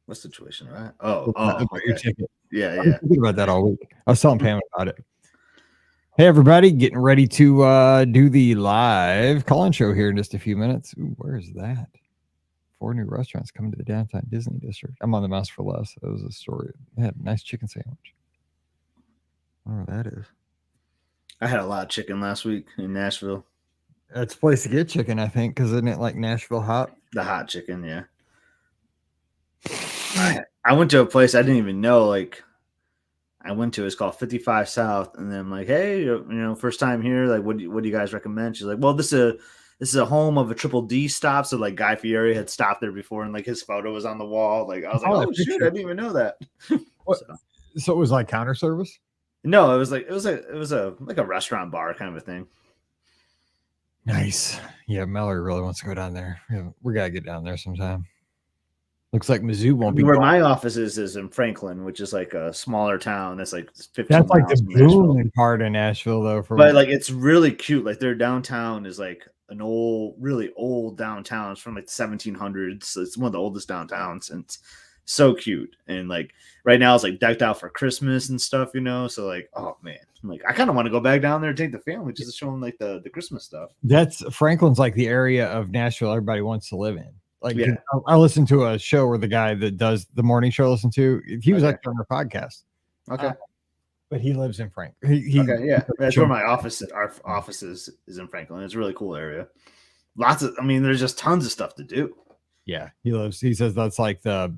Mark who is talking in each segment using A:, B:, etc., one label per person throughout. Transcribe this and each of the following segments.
A: What situation, right?
B: About your ticket.
A: Yeah.
B: I was thinking about that all week. I was telling Pam about it. Hey, everybody, getting ready to do the live call-in show here in just a few minutes. Ooh, where is that? 4 new restaurants coming to the downtown Disney district. I'm on the Mouse for Less. That was a story. They had a nice chicken sandwich. I don't know what that is.
A: I had a lot of chicken last week in Nashville.
B: That's a place to get chicken, I think, because isn't it like Nashville hot?
A: The hot chicken, yeah. I went to a place I didn't even know. Like, I went to, it's called 55 South, and then I'm like, hey, first time here. Like, what do you guys recommend? She's like, well, this is a home of a Triple D stop. So like Guy Fieri had stopped there before, and like his photo was on the wall. Like I was like, oh shit, I didn't even know that.
B: So it was like counter service?
A: No, it was a restaurant bar kind of a thing.
B: Nice. Yeah, Mallory really wants to go down there. Yeah, we gotta get down there sometime. Looks like Mizzou won't be.
A: Where my office is in Franklin, which is like a smaller town. That's like 15
B: That's like
A: miles
B: the booming part of Nashville, though.
A: But like it's really cute. Like their downtown is like an really old downtown. It's from like the 1700s. It's one of the oldest downtowns, and it's so cute. And like right now, it's like decked out for Christmas and stuff. So like, oh man, like I kind of want to go back down there and take the family just to show them like the Christmas stuff.
B: That's Franklin's like the area of Nashville everybody wants to live in. Like I listened to a show where the guy that does the morning show, he was actually on our podcast.
A: Okay.
B: But he lives in Franklin.
A: That's where my office is. Our office is in Franklin. It's a really cool area. There's just tons of stuff to do.
B: Yeah. He says that's like the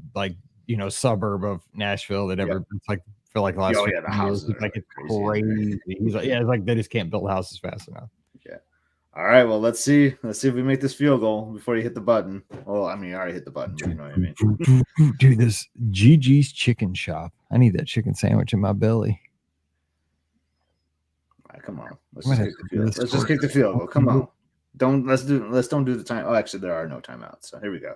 B: suburb of Nashville that it's like for like the last
A: the houses
B: years. Like it's crazy. He's like, it's like they just can't build houses fast enough.
A: Yeah. All right, well, let's see if we make this field goal before you hit the button. Well, I mean, I already hit the button, but you know what I mean.
B: Dude, this Gigi's Chicken Shop. I need that chicken sandwich in my belly.
A: All right, come on. Let's just kick the field goal. Come on. Let's don't do the time. Oh, actually, there are no timeouts. So here we go.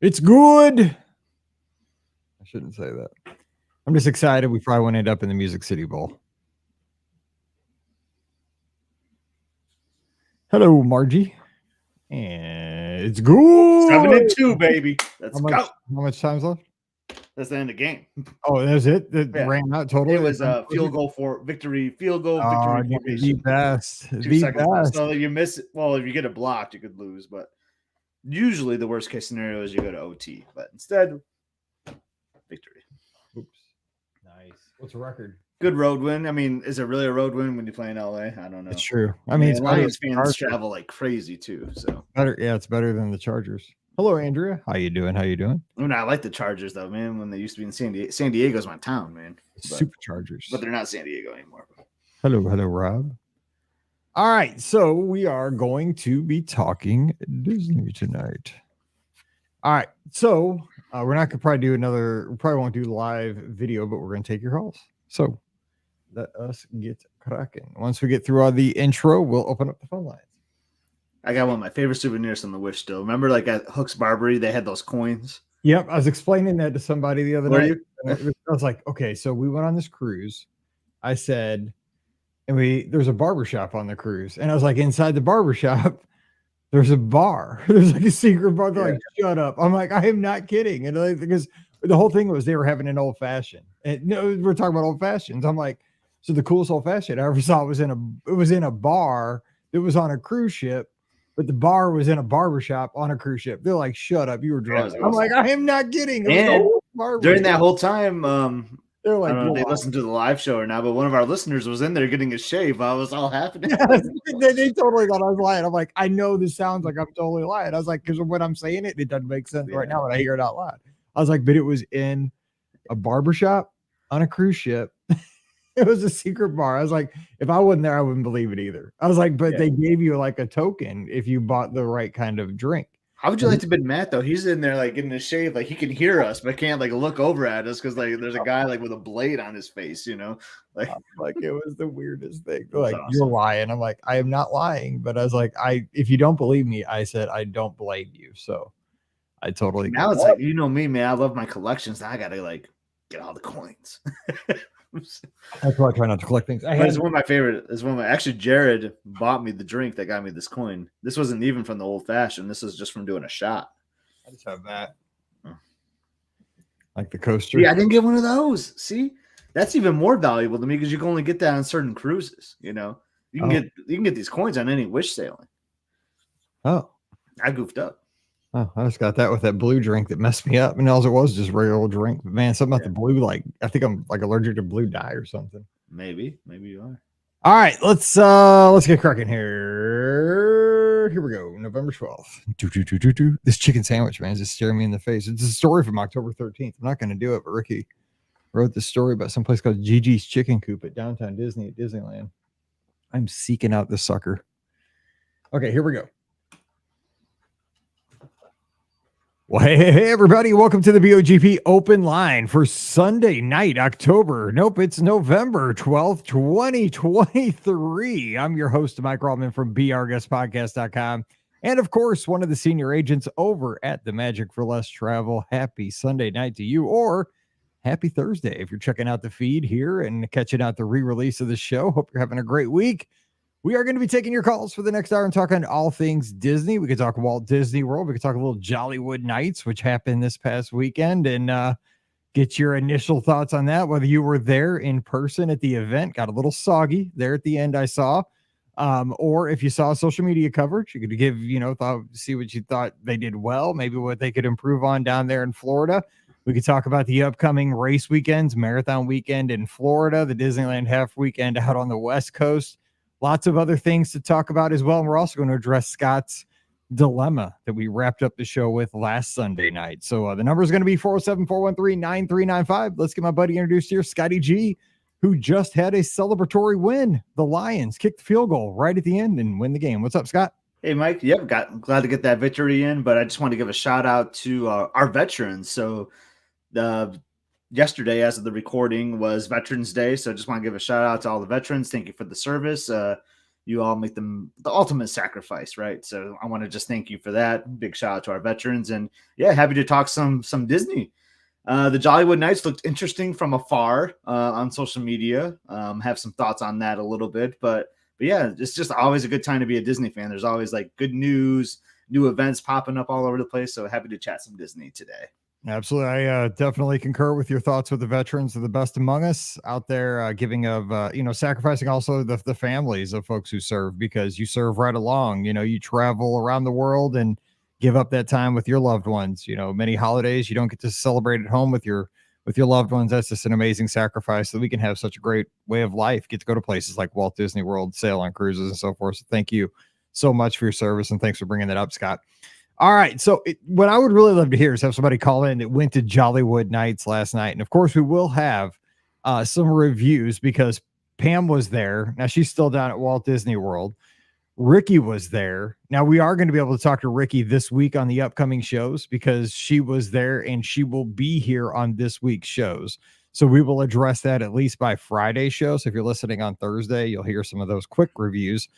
B: It's good. I shouldn't say that. I'm just excited. We probably won't end up in the Music City Bowl. Hello, Margie. And it's good.
A: 7-2, baby. Let's go.
B: How much time's left?
A: That's the end of the game.
B: Oh, that's it? Ran out totally?
A: It was a field goal for victory. Field goal, victory.
B: The best.
A: 2 seconds left. So you miss it. Well, if you get it blocked, you could lose. But usually the worst case scenario is you go to OT. But instead, victory.
B: Oops. Nice. What's a record?
A: Good road win. I mean, is it really a road win when you play in LA? I don't know.
B: It's true. I mean,
A: Lions fans travel like crazy too. So
B: better. Yeah, it's better than the Chargers. Hello, Andrea. How you doing? I mean,
A: I like the Chargers though, man. When they used to be in San Diego. San Diego's my town, man.
B: Superchargers.
A: But they're not San Diego anymore.
B: Hello, Rob. All right, so we are going to be talking Disney tonight. All right, so we're not gonna probably do we probably won't do live video, but we're gonna take your calls. So let us get cracking. Once we get through all the intro, we'll open up the phone lines.
A: I got one of my favorite souvenirs from the Wish still. Remember, like at Hook's Barbery, they had those coins?
B: Yep. I was explaining that to somebody the other night. I was like, okay, so we went on this cruise. I said, there's a barbershop on the cruise. And I was like, inside the barbershop, there's a bar. There's like a secret bar. They're like, shut up. I'm like, I am not kidding. And because the whole thing was they were having an old fashioned. And we're talking about old fashions. I'm like, so the coolest old fashioned I ever saw was in a bar that was on a cruise ship, but the bar was in a barbershop on a cruise ship. They're like, shut up, you were drunk. I'm like, I am not kidding.
A: And during that whole time,
B: they're like,
A: I don't know if they listened to the live show or not, but one of our listeners was in there getting a shave. I was all happy.
B: Yes, they totally thought I was lying. I'm like, I know this sounds like I'm totally lying. I was like, because when I'm saying it doesn't make sense right now when I hear it out loud. I was like, but it was in a barbershop on a cruise ship. It was a secret bar. I was like, if I wasn't there, I wouldn't believe it either. I was like, but they gave you like a token if you bought the right kind of drink.
A: How would you like to have been Matt though? He's in there like getting a shave, like he can hear us, but can't like look over at us because like there's a guy like with a blade on his face, like
B: it was the weirdest thing. Like awesome. You're lying. I'm like, I am not lying, but I was like, if you don't believe me, I said I don't blame you. So I totally
A: now it's like me, man. I love my collections. Now I gotta like get all the coins.
B: That's why I try not to collect things.
A: It's one of my favorite. Actually, Jared bought me the drink that got me this coin. This wasn't even from the old fashioned. This was just from doing a shot.
B: I just have that. like the coaster.
A: Yeah, I didn't get one of those. See, that's even more valuable to me because you can only get that on certain cruises. You can get these coins on any Wish sailing.
B: Oh,
A: I goofed up.
B: Oh, I just got that with that blue drink that messed me up. And all it was just regular old drink. But man, something about the blue, like I think I'm like allergic to blue dye or something.
A: Maybe you are.
B: All right, let's get cracking here. Here we go. November 12th. This chicken sandwich, man, is just staring me in the face. It's a story from October 13th. I'm not going to do it, but Ricky wrote this story about some place called Gigi's Chicken Coop at Downtown Disney at Disneyland. I'm seeking out this sucker. Okay, here we go. Well, hey, everybody. Welcome to the BOGP open line for Sunday night, it's November 12th, 2023. I'm your host, Mike Rallman from BRGuestPodcast.com. And of course, one of the senior agents over at the Magic for Less Travel. Happy Sunday night to you, or happy Thursday if you're checking out the feed here and catching out the re-release of the show. Hope you're having a great week. We are going to be taking your calls for the next hour and talking all things Disney. We could talk Walt Disney World. We could talk a little Jollywood Nights, which happened this past weekend, and get your initial thoughts on that, whether you were there in person at the event. Got a little soggy there at the end, I saw. Or if you saw social media coverage, you could give, see what you thought they did well, maybe what they could improve on down there in Florida. We could talk about the upcoming race weekends, marathon weekend in Florida, the Disneyland half weekend out on the West Coast. Lots of other things to talk about as well. And we're also going to address Scott's dilemma that we wrapped up the show with last Sunday night. So the number is going to be 407-413-9395. Let's get my buddy introduced here, Scotty G, who just had a celebratory win. The Lions kicked the field goal right at the end and win the game. What's up, Scott?
A: Hey, Mike. Yep, glad to get that victory in, but I just want to give a shout out to our veterans. So yesterday, as of the recording, was Veterans Day. So I just want to give a shout out to all the veterans. Thank you for the service. You all make them the ultimate sacrifice, right? So I want to just thank you for that. Big shout out to our veterans. And yeah, happy to talk some Disney. The Jollywood Nights looked interesting from afar on social media. Have some thoughts on that a little bit. But yeah, it's just always a good time to be a Disney fan. There's always like good news, new events popping up all over the place. So happy to chat some Disney today.
B: Absolutely. I definitely concur with your thoughts with the veterans. Are the best among us out there, giving of, sacrificing also the families of folks who serve, because you serve right along. You travel around the world and give up that time with your loved ones. Many holidays you don't get to celebrate at home with your loved ones. That's just an amazing sacrifice that we can have such a great way of life, get to go to places like Walt Disney World, sail on cruises and so forth. So thank you so much for your service. And thanks for bringing that up, Scott. All right. So what I would really love to hear is have somebody call in that went to Jollywood Nights last night. And of course we will have some reviews because Pam was there. Now she's still down at Walt Disney World. Ricky was there. Now we are going to be able to talk to Ricky this week on the upcoming shows because she was there and she will be here on this week's shows. So we will address that at least by Friday's show. So if you're listening on Thursday, you'll hear some of those quick reviews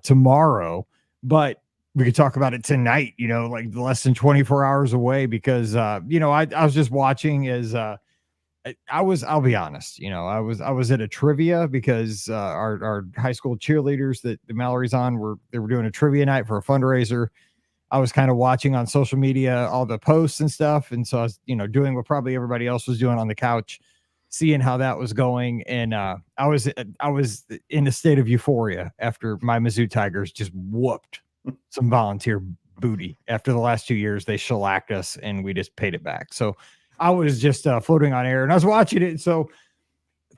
B: tomorrow. But we could talk about it tonight, like less than 24 hours away, because, I was just watching as I'll be honest, I was at a trivia because our high school cheerleaders that the Mallory's on they were doing a trivia night for a fundraiser. I was kind of watching on social media, all the posts and stuff. And so I was, doing what probably everybody else was doing on the couch, seeing how that was going. And I was in a state of euphoria after my Mizzou Tigers just whooped some volunteer booty. After the last 2 years, they shellacked us and we just paid it back. So I was just floating on air and I was watching it. So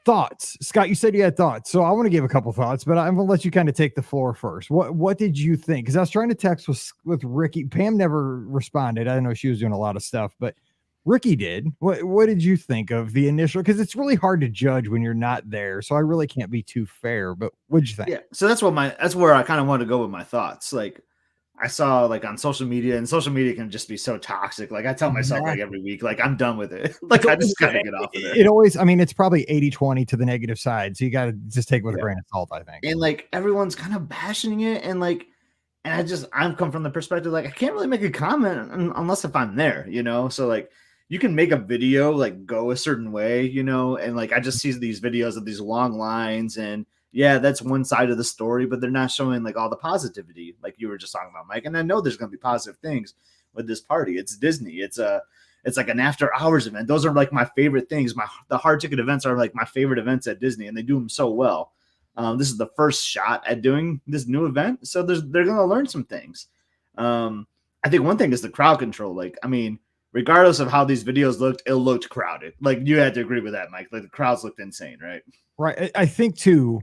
B: thoughts, Scott, you said you had thoughts. So I want to give a couple thoughts, but I'm going to let you kind of take the floor first. What did you think? Cause I was trying to text with Ricky. Pam never responded. I don't know. She was doing a lot of stuff, but Ricky did. What did you think of the initial? Cause it's really hard to judge when you're not there. So I really can't be too fair, but what'd you think?
A: Yeah. So that's where I kind of wanted to go with my thoughts. Like I saw like on social media, and social media can just be so toxic. Like I tell myself like every week, like I'm done with it. Like I just gotta get off of it.
B: It always, it's probably 80-20 to the negative side. So you got to just take it with a grain of salt, I think.
A: And like everyone's kind of bashing it. And I'm come from the perspective, like I can't really make a comment unless if I'm there, So like you can make a video like go a certain way, and like I just see these videos of these long lines, and yeah, that's one side of the story, but they're not showing like all the positivity like you were just talking about, Mike. And I know there's going to be positive things with this party. It's Disney. It's It's like an after hours event. Those are like my favorite things. The hard ticket events are like my favorite events at Disney, and they do them so well. This is the first shot at doing this new event, so they're going to learn some things. I think one thing is the crowd control. Like, I mean, regardless of how these videos looked, it looked crowded. Like, you had to agree with that, Mike. Like, the crowds looked insane, right?
B: Right. I think too,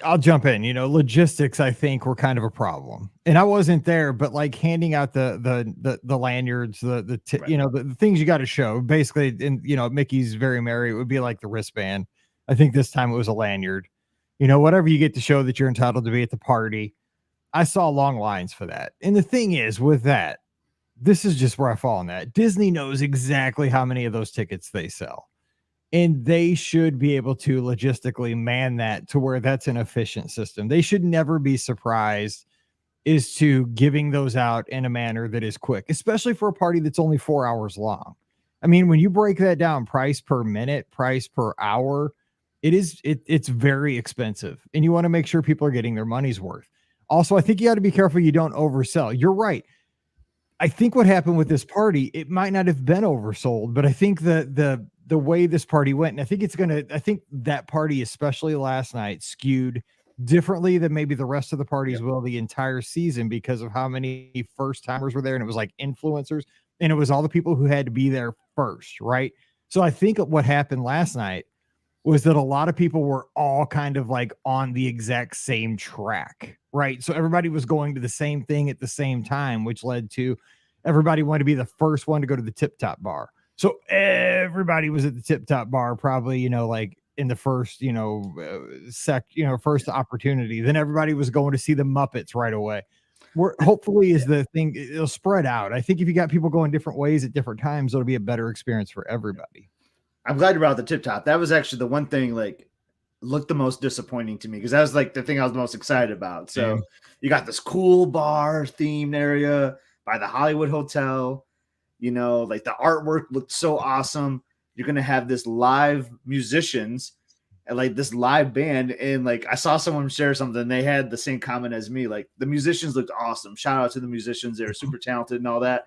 B: I'll jump in, logistics, I think, were kind of a problem, and I wasn't there, but like handing out the lanyards, right. The things you got to show basically, in, Mickey's Very Merry, it would be like the wristband. I think this time it was a lanyard, whatever you get to show that you're entitled to be at the party. I saw long lines for that. And the thing is with that, this is just where I fall on that. Disney knows exactly how many of those tickets they sell. And they should be able to logistically man that to where that's an efficient system. They should never be surprised as to giving those out in a manner that is quick, especially for a party that's only 4 hours long. I mean, when you break that down, price per minute, price per hour, it's very expensive. And you want to make sure people are getting their money's worth. Also, I think you got to be careful you don't oversell. You're right. I think what happened with this party, it might not have been oversold, but I think the way this party went, and I think that party, especially last night, skewed differently than maybe the rest of the parties will the entire season because of how many first timers were there. And it was like influencers, and it was all the people who had to be there first. Right. So I think what happened last night was that a lot of people were all kind of like on the exact same track. Right. So everybody was going to the same thing at the same time, which led to everybody wanted to be the first one to go to the Tip Top bar. So everybody was at the Tip Top bar, probably, like in the first, first opportunity. Then everybody was going to see the Muppets right away. Hopefully is the thing, it'll spread out. I think if you got people going different ways at different times, it'll be a better experience for everybody.
A: I'm glad you brought the Tip Top. That was actually the one thing like looked the most disappointing to me because that was like the thing I was most excited about. So you got this cool bar themed area by the Hollywood Hotel. Like the artwork looked so awesome. You're going to have this live musicians and like this live band. And like, I saw someone share something. They had the same comment as me. Like the musicians looked awesome. Shout out to the musicians. They were super talented and all that,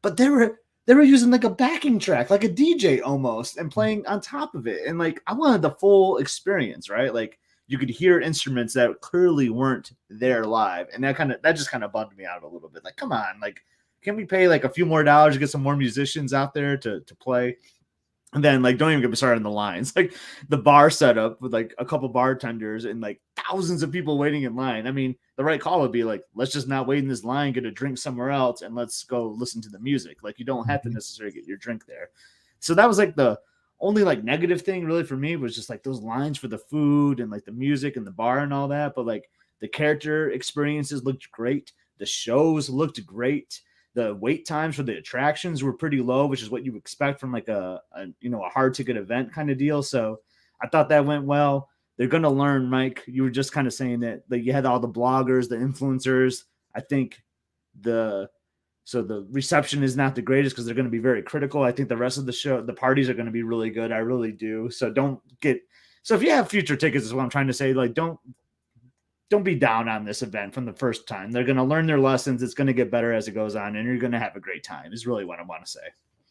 A: but they were using like a backing track, like a DJ almost, and playing on top of it. And like, I wanted the full experience, right? Like you could hear instruments that clearly weren't there live. And that just kind of bummed me out a little bit. Like, come on, like, can we pay like a few more dollars to get some more musicians out there to play? And then like, don't even get me started on the lines, like the bar setup with like a couple bartenders and like thousands of people waiting in line. I mean, the right call would be like, let's just not wait in this line, get a drink somewhere else, and let's go listen to the music. Like you don't have to necessarily get your drink there. So that was like the only like negative thing really for me was just like those lines for the food and like the music and the bar and all that. But like the character experiences looked great. The shows looked great. The wait times for the attractions were pretty low, which is what you expect from like a hard ticket event kind of deal. So I thought that went well. They're going to learn, Mike. You were just kind of saying that like you had all the bloggers, the influencers. I think the reception is not the greatest because they're going to be very critical. I think the rest of the show, the parties are going to be really good. I really do. So if you have future tickets is what I'm trying to say. Like, don't be down on this event from the first time. They're going to learn their lessons. It's going to get better as it goes on, and you're going to have a great time is really what I want to say.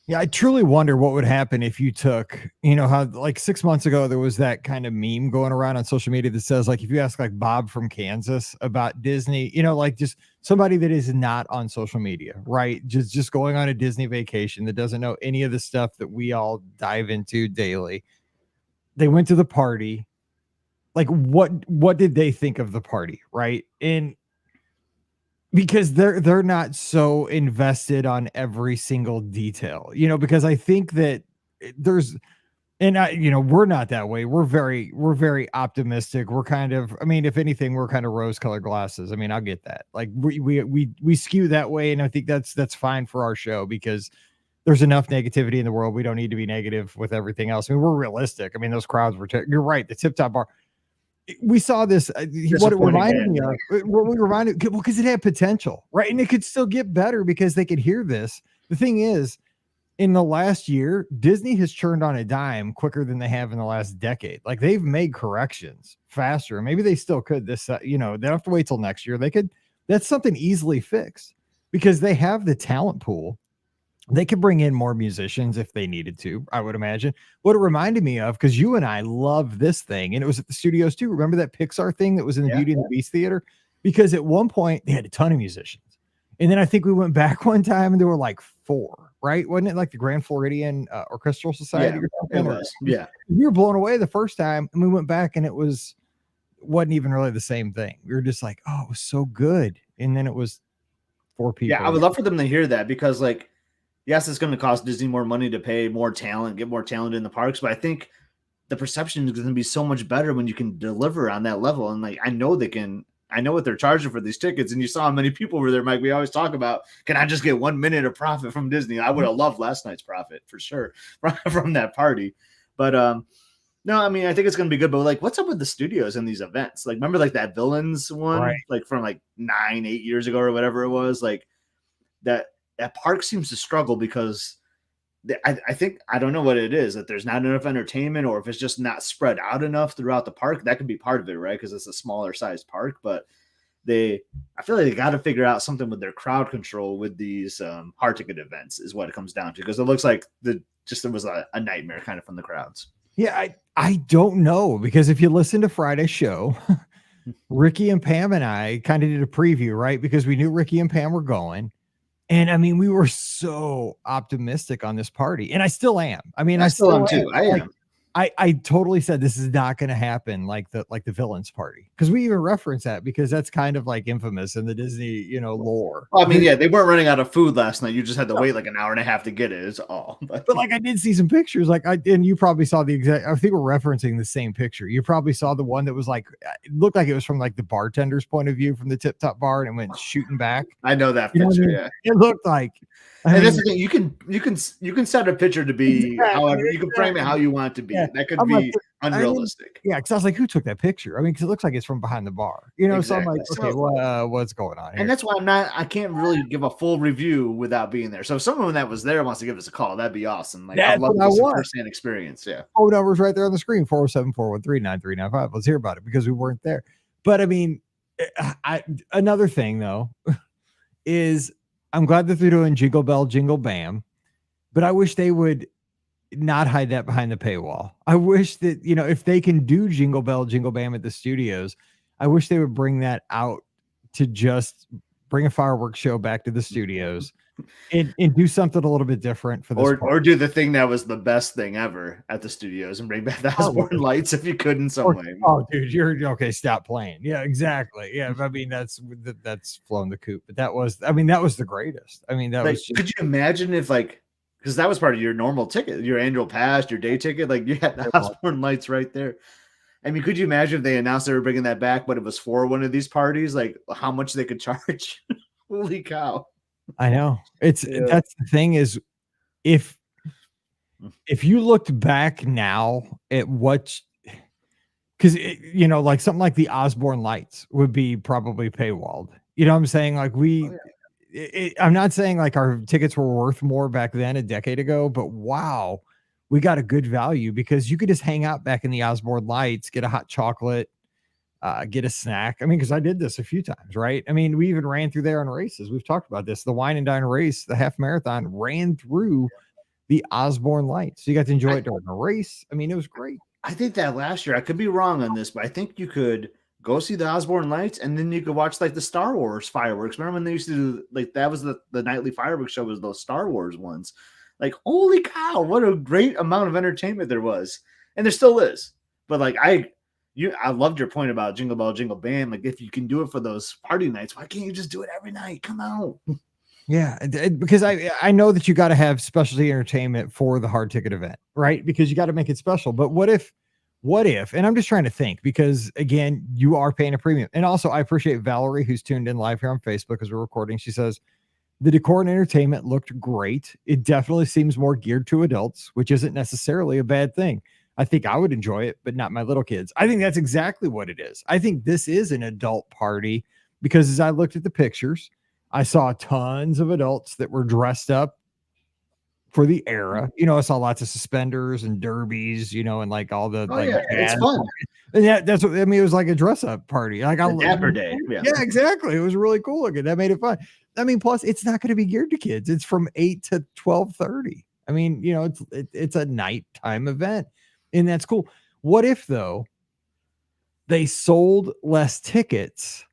B: Yeah, I truly wonder what would happen if you took, how like 6 months ago, there was that kind of meme going around on social media that says like, if you ask like Bob from Kansas about Disney, like just somebody that is not on social media, right? Just going on a Disney vacation that doesn't know any of the stuff that we all dive into daily. They went to the party. Like what did they think of the party? Right. And because they're not so invested on every single detail, because I think that we're not that way. We're very optimistic. We're kind of, if anything, we're kind of rose colored glasses. I'll get that. Like we skew that way. And I think that's fine for our show because there's enough negativity in the world. We don't need to be negative with everything else. We're realistic. Those crowds were, you're right. The Tip Top bar. We saw this. What it reminded me of, because it had potential, right? And it could still get better because they could hear this. The thing is, in the last year, Disney has turned on a dime quicker than they have in the last decade. Like they've made corrections faster. Maybe they still could. They don't have to wait till next year. They could. That's something easily fixed because they have the talent pool They could bring in more musicians if they needed to, I would imagine. What it reminded me of, because you and I love this thing, and it was at the studios too. Remember that Pixar thing that was in the Beauty and the Beast theater? Because at one point they had a ton of musicians. And then I think we went back one time and there were like 4, right? Wasn't it like the Grand Floridian Orchestral Society or something?
A: It was. Yeah.
B: We were blown away the first time and we went back and it wasn't even really the same thing. We were just like, oh, it was so good. And then it was 4 people.
A: Yeah, I would love for them to hear that, because like, yes, it's going to cost Disney more money to pay more talent, get more talent in the parks, but I think the perception is going to be so much better when you can deliver on that level. And like, I know what they're charging for these tickets. And you saw how many people were there, Mike. We always talk about, can I just get 1 minute of profit from Disney? I would have loved last night's profit for sure from that party. But no, I mean, I think it's going to be good. But like, what's up with the studios and these events? Like, remember like that Villains one, right, like from like 8 years ago or whatever it was, like that park seems to struggle because I think, I don't know what it is, that there's not enough entertainment, or if it's just not spread out enough throughout the park. That could be part of it, right? Because it's a smaller sized park, but I feel like they got to figure out something with their crowd control with these hard ticket events is what it comes down to. Because it looks like it was a nightmare kind of from the crowds.
B: Yeah, I don't know, because if you listen to Friday's show, Ricky and Pam and I kind of did a preview, right? Because we knew Ricky and Pam were going. And I mean, we were so optimistic on this party, and I still am. I mean, I still am too. I am. I totally said this is not going to happen like the Villains party, because we even reference that, because that's kind of like infamous in the Disney, lore.
A: Well, I mean, yeah, they weren't running out of food last night. You just had to wait like an hour and a half to get it. Is all.
B: But like, I did see some pictures, and you probably saw the exact. I think we're referencing the same picture. You probably saw the one that was like, it looked like it was from like the bartender's point of view from the Tip Top Bar, and it went shooting back.
A: I know that picture. Yeah,
B: it looked like.
A: And that's the thing. You can set a picture to be however you can frame it how you want it to be. Yeah. That could be unrealistic.
B: Yeah, because I was like, who took that picture? I mean, because it looks like it's from behind the bar. Exactly. So I'm like, okay, what's going on here?
A: And that's why I can't really give a full review without being there. So if someone that was there wants to give us a call, that'd be awesome. Like, I'd love to see firsthand experience. Yeah.
B: Phone number's right there on the screen, 407-413-9395. Let's hear about it, because we weren't there. But I mean, another thing though is, I'm glad that they're doing Jingle Bell, Jingle Bam, but I wish they would not hide that behind the paywall. I wish that, if they can do Jingle Bell, Jingle Bam at the studios, I wish they would bring that out to just bring a fireworks show back to the studios and do something a little bit different for this.
A: Or do the thing that was the best thing ever at the studios and bring back the Osborne lights if you could in some way.
B: Oh, dude, you're okay. Stop playing. Yeah, exactly. Yeah, I mean, that's flown the coop. But that was the greatest. I mean,
A: could you imagine if because that was part of your normal ticket, your annual pass, your day ticket, like you had the Osborne lights right there. I mean, could you imagine if they announced they were bringing that back, but it was for one of these parties, like how much they could charge? Holy cow.
B: I know. That's the thing is, if you looked back now at what, because like something like the Osborne lights would be probably paywalled. You know what I'm saying? Like I'm not saying like our tickets were worth more back then, a decade ago, but wow, we got a good value, because you could just hang out back in the Osborne lights, get a hot chocolate, get a snack. I mean, because I did this a few times, right? I mean, we even ran through there on races. We've talked about this. The Wine and Dine race, the half marathon, ran through the Osborne lights. So you got to enjoy it during the race. I mean, it was great.
A: I think that last year, I could be wrong on this, but I think you could go see the Osborne lights, and then you could watch like the Star Wars fireworks. Remember when they used to do like that was the nightly fireworks show, was those Star Wars ones? Like, holy cow, what a great amount of entertainment there was. And there still is. But like I loved your point about Jingle Bell, Jingle Bam. Like, if you can do it for those party nights, why can't you just do it every night? Come on.
B: Yeah, because I know that you got to have specialty entertainment for the hard ticket event, right? Because you got to make it special. But what if, and I'm just trying to think, because again, you are paying a premium. And also I appreciate Valerie, who's tuned in live here on Facebook as we're recording. She says, the decor and entertainment looked great. It definitely seems more geared to adults, which isn't necessarily a bad thing. I think I would enjoy it, but not my little kids. I think that's exactly what it is. I think this is an adult party, because as I looked at the pictures, I saw tons of adults that were dressed up for the era. I saw lots of suspenders and derbies, and like all the
A: it's fun.
B: And that's what I mean. It was like a dress up party. Like
A: Dapper Day.
B: Yeah, exactly. It was really cool looking. That made it fun. I mean, plus it's not going to be geared to kids. It's from 8 to 12:30. I mean, you know, it's a nighttime event, and that's cool. What if though they sold less tickets?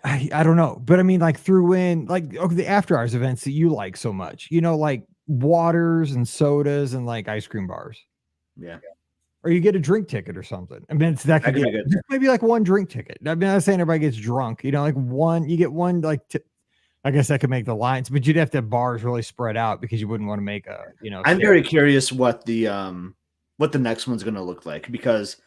B: I don't know, but I mean, like threw in like okay, the after hours events that you like so much, you know, like waters and sodas and like ice cream bars.
A: Yeah.
B: Or you get a drink ticket or something. I mean, that could
A: be
B: get
A: good.
B: maybe like one drink ticket. I mean, I'm not saying everybody gets drunk, you know, like one, you get one, like, I guess that could make the lines, but you'd have to have bars really spread out because you wouldn't want to make a, you know.
A: I'm very curious what the next one's going to look like, because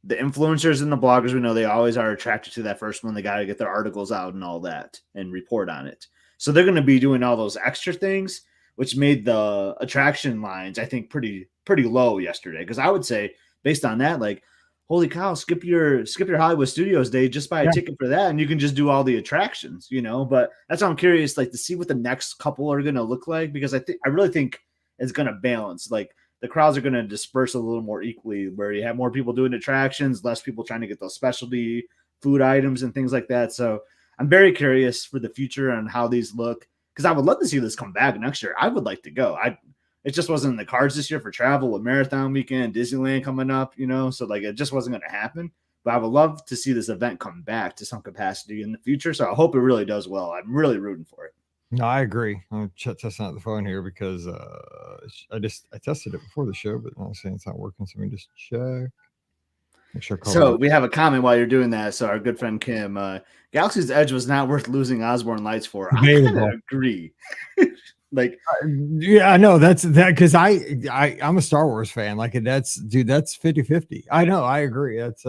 A: the influencers and the bloggers, we know they always are attracted to that first one. They got to get their articles out and all that and report on it. So they're going to be doing all those extra things, which made the attraction lines, I think, pretty low yesterday. Because I would say, based on that, like, holy cow, skip your Hollywood Studios day, just buy a ticket for that, and you can just do all the attractions, you know. But that's why I'm curious, like, to see what the next couple are going to look like, because I really think it's going to balance. Like, the crowds are going to disperse a little more equally, where you have more people doing attractions, less people trying to get those specialty food items and things like that. So I'm very curious for the future on how these look, because I would love to see this come back next year. I would like to go. It just wasn't in the cards this year for travel with Marathon Weekend, Disneyland coming up, you know, so like it just wasn't going to happen. But I would love to see this event come back to some capacity in the future. So I hope it really does well. I'm really rooting for it.
B: No, I agree. I'm testing out the phone here because I tested it before the show, but I'm saying it's not working. So let me just check. Make sure.
A: So we have a comment while you're doing that. So our good friend Kim, Galaxy's Edge was not worth losing Osborne Lights for. I kind of agree. Like,
B: yeah, I know that's that, because I'm a Star Wars fan. Like, that's 50-50. I know, I agree. That's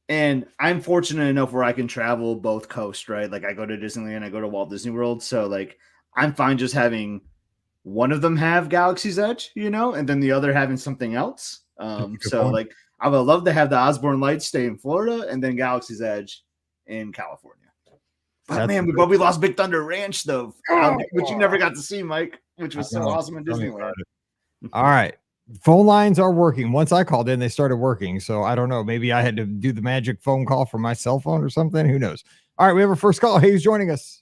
A: and I'm fortunate enough where I can travel both coasts, right? Like, I go to Disneyland, I go to Walt Disney World. So like, I'm fine just having one of them have Galaxy's Edge, you know, and then the other having something else. So like, I would love to have the Osborne Lights stay in Florida and then Galaxy's Edge in California. But man, we lost Big Thunder Ranch though, which you never got to see, Mike, which was so awesome in Disneyland.
B: All right. Phone lines are working. Once I called in, they started working. So I don't know. Maybe I had to do the magic phone call from my cell phone or something. Who knows? All right. We have our first call. Hey, who's joining us?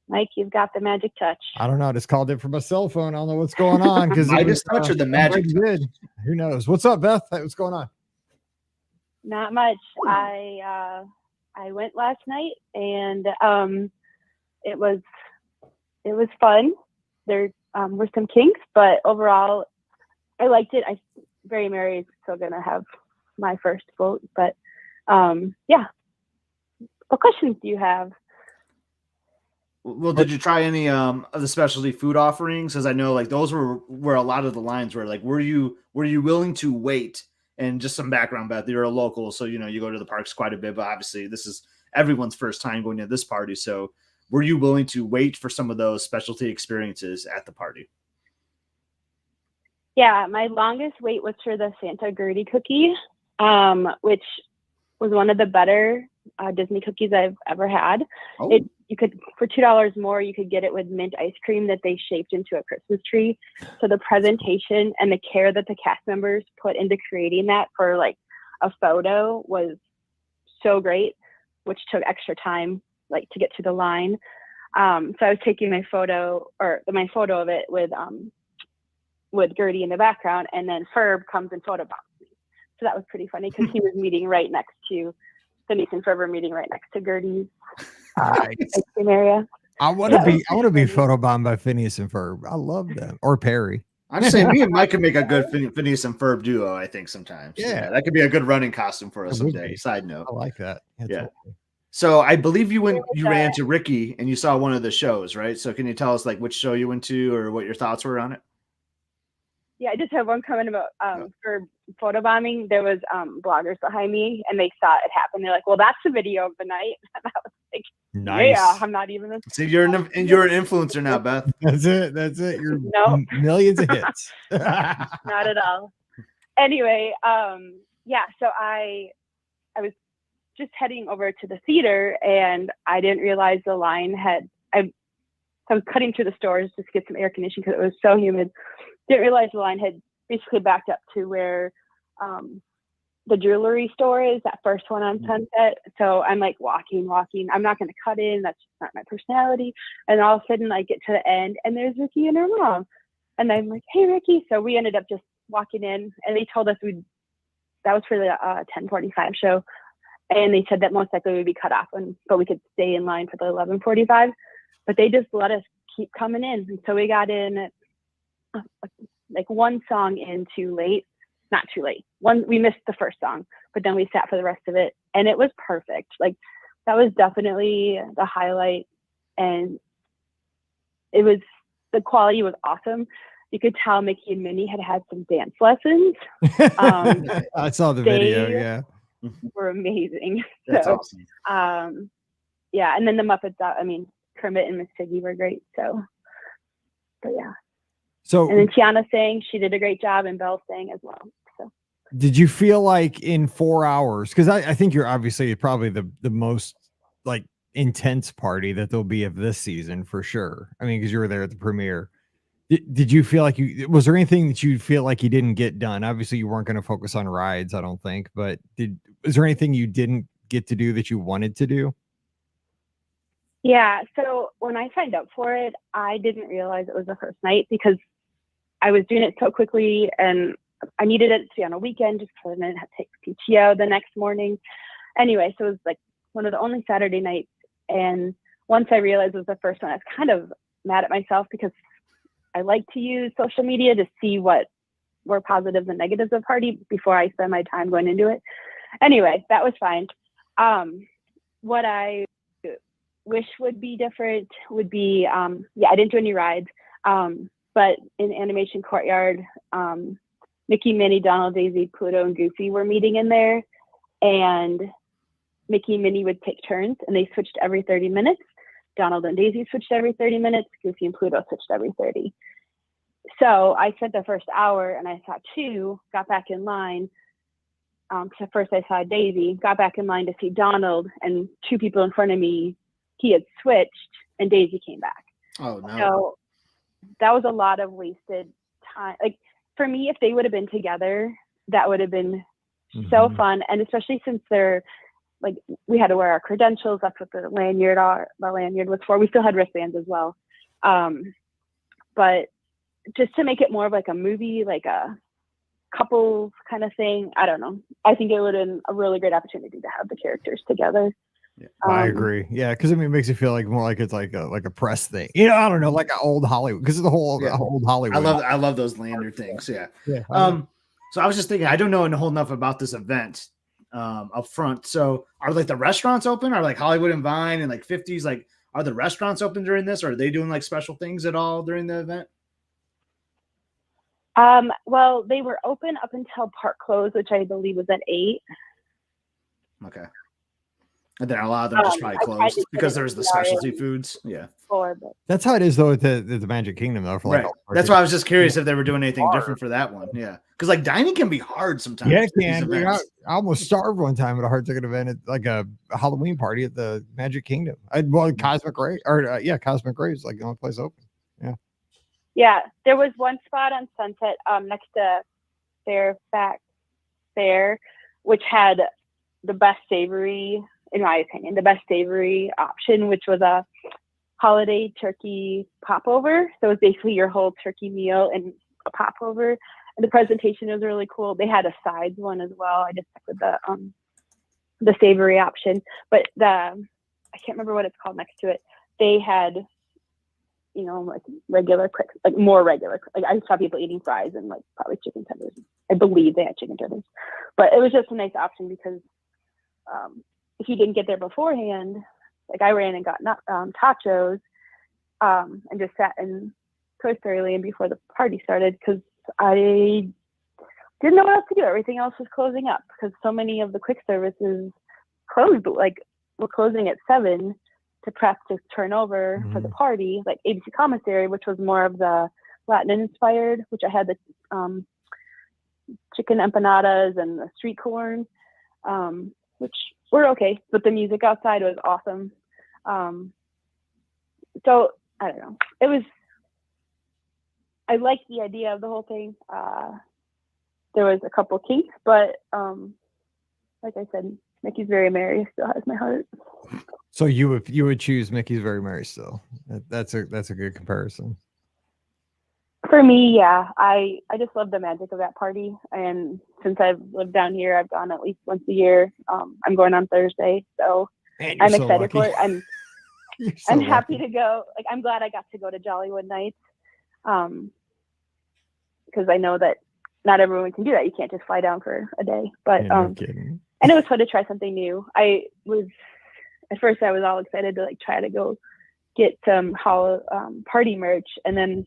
C: Mike, you've got the magic touch.
B: I don't know. I just called it from my cell phone. I don't know what's going on. Because
A: Midas touch or the magic touch?
B: Who knows? What's up, Beth? What's going on?
C: Not much. I went last night, and it was fun. There were some kinks, but overall, I liked it. Very Mary is still gonna have my first vote, but yeah. What questions do you have?
A: Well, did you try any of the specialty food offerings? Because I know like those were where a lot of the lines were. Like, were you willing to wait? And just some background, Beth, you're a local, so you know you go to the parks quite a bit. But obviously, this is everyone's first time going to this party. So, were you willing to wait for some of those specialty experiences at the party?
C: Yeah, my longest wait was for the Santa Gertie cookie, which was one of the better Disney cookies I've ever had.
A: Oh.
C: You could, for $2 more, you could get it with mint ice cream that they shaped into a Christmas tree. So the presentation and the care that the cast members put into creating that for like a photo was so great, which took extra time, like to get to the line. So I was taking my photo of it with Gertie in the background, and then Ferb comes and photobombs me. So that was pretty funny because he was meeting right next to Phineas and Ferb meeting right next to Gertie's ice cream area.
B: I want to be photobombed by Phineas and Ferb. I love them. Or Perry.
A: I'm saying me and Mike could make a good Phineas and Ferb duo, I think, sometimes. Yeah, that could be a good running costume for us someday. Side note.
B: I like that.
A: Yeah. Totally. So I believe you ran into Ricky and you saw one of the shows, right? So can you tell us like which show you went to or what your thoughts were on it?
C: Yeah, I just have one comment about for photobombing. There was bloggers behind me, and they saw it happen. They're like, "Well, that's the video of the night." And I was like,
B: "Nice."
C: Yeah, I'm not even.
A: See, you're an influencer now, Beth.
B: That's it. You're millions of hits.
C: Not at all. Anyway, yeah. So I was just heading over to the theater, and I didn't realize the line had. I was cutting through the stores just to get some air conditioning because it was so humid. Didn't realize the line had basically backed up to where the jewelry store is, that first one on Sunset. So I'm like walking. I'm not going to cut in. That's just not my personality. And all of a sudden I get to the end and there's Ricky and her mom. And I'm like, hey, Ricky. So we ended up just walking in, and they told us that was for the 10:45 show. And they said that most likely we'd be cut off, but we could stay in line for the 11:45. But they just let us keep coming in. And so we got in like one song in too late. Not too late. We missed the first song, but then we sat for the rest of it, and it was perfect. Like, that was definitely the highlight, and the quality was awesome. You could tell Mickey and Minnie had some dance lessons.
B: I saw the video. Yeah,
C: were amazing.
A: That's
C: so,
A: awesome.
C: Yeah, and then the Muppets. Kermit and Miss Piggy were great. So, but yeah.
B: So,
C: and then Tiana sang. She did a great job, and Belle sang as well. So,
B: did you feel like in 4 hours? Because I think you're obviously probably the most like intense party that there'll be of this season for sure. I mean, because you were there at the premiere. Did you feel like was there anything that you feel like you didn't get done? Obviously, you weren't going to focus on rides, I don't think. But was there anything you didn't get to do that you wanted to do?
C: Yeah. So when I signed up for it, I didn't realize it was the first night because I was doing it so quickly, and I needed it to be on a weekend just because I didn't have to take PTO the next morning. Anyway, so it was like one of the only Saturday nights. And once I realized it was the first one, I was kind of mad at myself because I like to use social media to see what were positives and negatives of party before I spend my time going into it. Anyway, that was fine. What I wish would be different would be, I didn't do any rides, but in Animation Courtyard, Mickey, Minnie, Donald, Daisy, Pluto, and Goofy were meeting in there, and Mickey and Minnie would take turns, and they switched every 30 minutes. Donald and Daisy switched every 30 minutes. Goofy and Pluto switched every 30. So I spent the first hour, and I saw two, got back in line. So first I saw Daisy, got back in line to see Donald, and two people in front of me, he had switched, and Daisy came back.
A: Oh, no.
C: So that was a lot of wasted time. Like, for me, if they would have been together, that would have been so fun. And especially since they're, like, we had to wear our credentials. That's what the lanyard was for. We still had wristbands as well. But just to make it more of like a movie, like a couples kind of thing, I don't know. I think it would have been a really great opportunity to have the characters together.
B: Yeah, I agree. Yeah, because I mean, it makes you feel like more like it's like a press thing. You know, I don't know, like an old Hollywood, because of the whole old Hollywood.
A: I love those lanyard things. Yeah. So I was just thinking, I don't know enough about this event up front. So are like the restaurants open? Are like Hollywood and Vine and like 50s? Like, are the restaurants open during this? Or are they doing like special things at all during the event?
C: Well, they were open up until park close, which I believe was at 8.
A: Okay. And then a lot of them just probably closed because there's the specialty foods. Yeah.
B: That's how it is though at the Magic Kingdom though. For like
A: That's why I was just curious if they were doing anything different for that one. Yeah. Because like dining can be hard sometimes.
B: Yeah, it can. I almost starved one time at a hard ticket event at like a Halloween party at the Magic Kingdom. Cosmic Ray Cosmic Ray is like the only place open. Yeah.
C: Yeah. There was one spot on Sunset next to Fairfax Fair, which had the best savory, in my opinion, the best savory option, which was a holiday turkey popover. So it was basically your whole turkey meal and a popover. And the presentation was really cool. They had a sides one as well. I just stuck with the savory option, but I can't remember what it's called next to it. They had, you know, like regular quick, like more regular. Like I saw people eating fries and like probably chicken tenders. I believe they had chicken tenders, but it was just a nice option because if you didn't get there beforehand, like I ran and got tachos and just sat in Toy Story Land before the party started because I didn't know what else to do. Everything else was closing up because so many of the quick services closed, like we're closing at 7 to prep to turn over for the party, like ABC Commissary, which was more of the Latin inspired, which I had the chicken empanadas and the street corn, which were okay, but the music outside was awesome. So I don't know. I liked the idea of the whole thing. There was a couple kinks, but like I said, Mickey's Very Merry still has my heart.
B: So you would choose Mickey's Very Merry still. That's a good comparison.
C: For me, yeah, I just love the magic of that party. And since I've lived down here, I've gone at least once a year. I'm going on Thursday, so
B: Man,
C: I'm
B: so
C: excited
B: lucky.
C: for it. I'm
B: So
C: happy
B: lucky.
C: to go. Like, I'm glad I got to go to Jollywood Nights, because I know that not everyone can do that. You can't just fly down for a day. But
B: Yeah, no kidding.
C: and it was fun to try something new. At first I was all excited to like try to go get some party merch, and then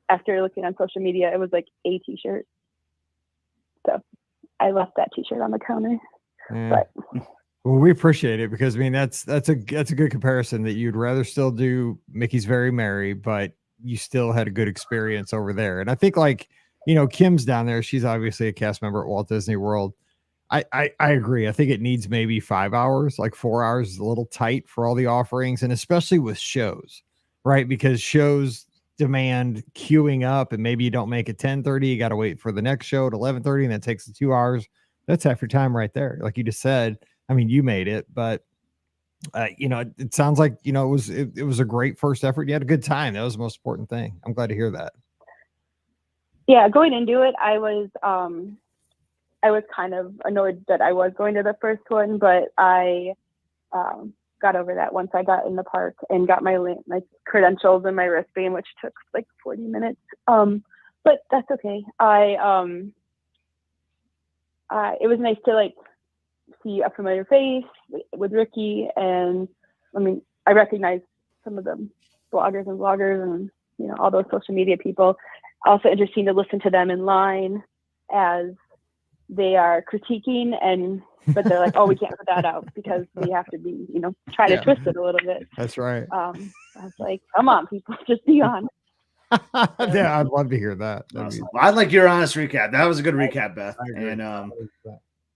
C: after looking on social media, it was like a t-shirt. So I left that t-shirt on the counter.
B: Yeah.
C: But
B: well, we appreciate it because I mean that's a good comparison that you'd rather still do Mickey's Very Merry, but you still had a good experience over there. And I think like, Kim's down there. She's obviously a cast member at Walt Disney World. I agree. I think it needs maybe 5 hours, like 4 hours is a little tight for all the offerings, and especially with shows, right? Because shows demand queuing up, and maybe you don't make it 10:30. You got to wait for the next show at 11:30, and that takes 2 hours. That's half your time right there. Like you just said, I mean, you made it, but it sounds like, it was a great first effort. You had a good time. That was the most important thing. I'm glad to hear that.
C: yeah, going into it, I was kind of annoyed that I was going to the first one, but I got over that once I got in the park and got my credentials and my wristband, which took like 40 minutes. But that's okay. It was nice to like see a familiar face with Ricky, and I mean, I recognize some of the bloggers and vloggers and all those social media people. Also interesting to listen to them in line as they are critiquing, but they're like, oh, we can't put that out because we have to be, try to twist it a little bit.
B: That's right.
C: I was like, come on, people, just be honest.
B: Yeah, I'd love to hear that.
A: Awesome. Well, I like your honest recap. That was a good recap, Beth. And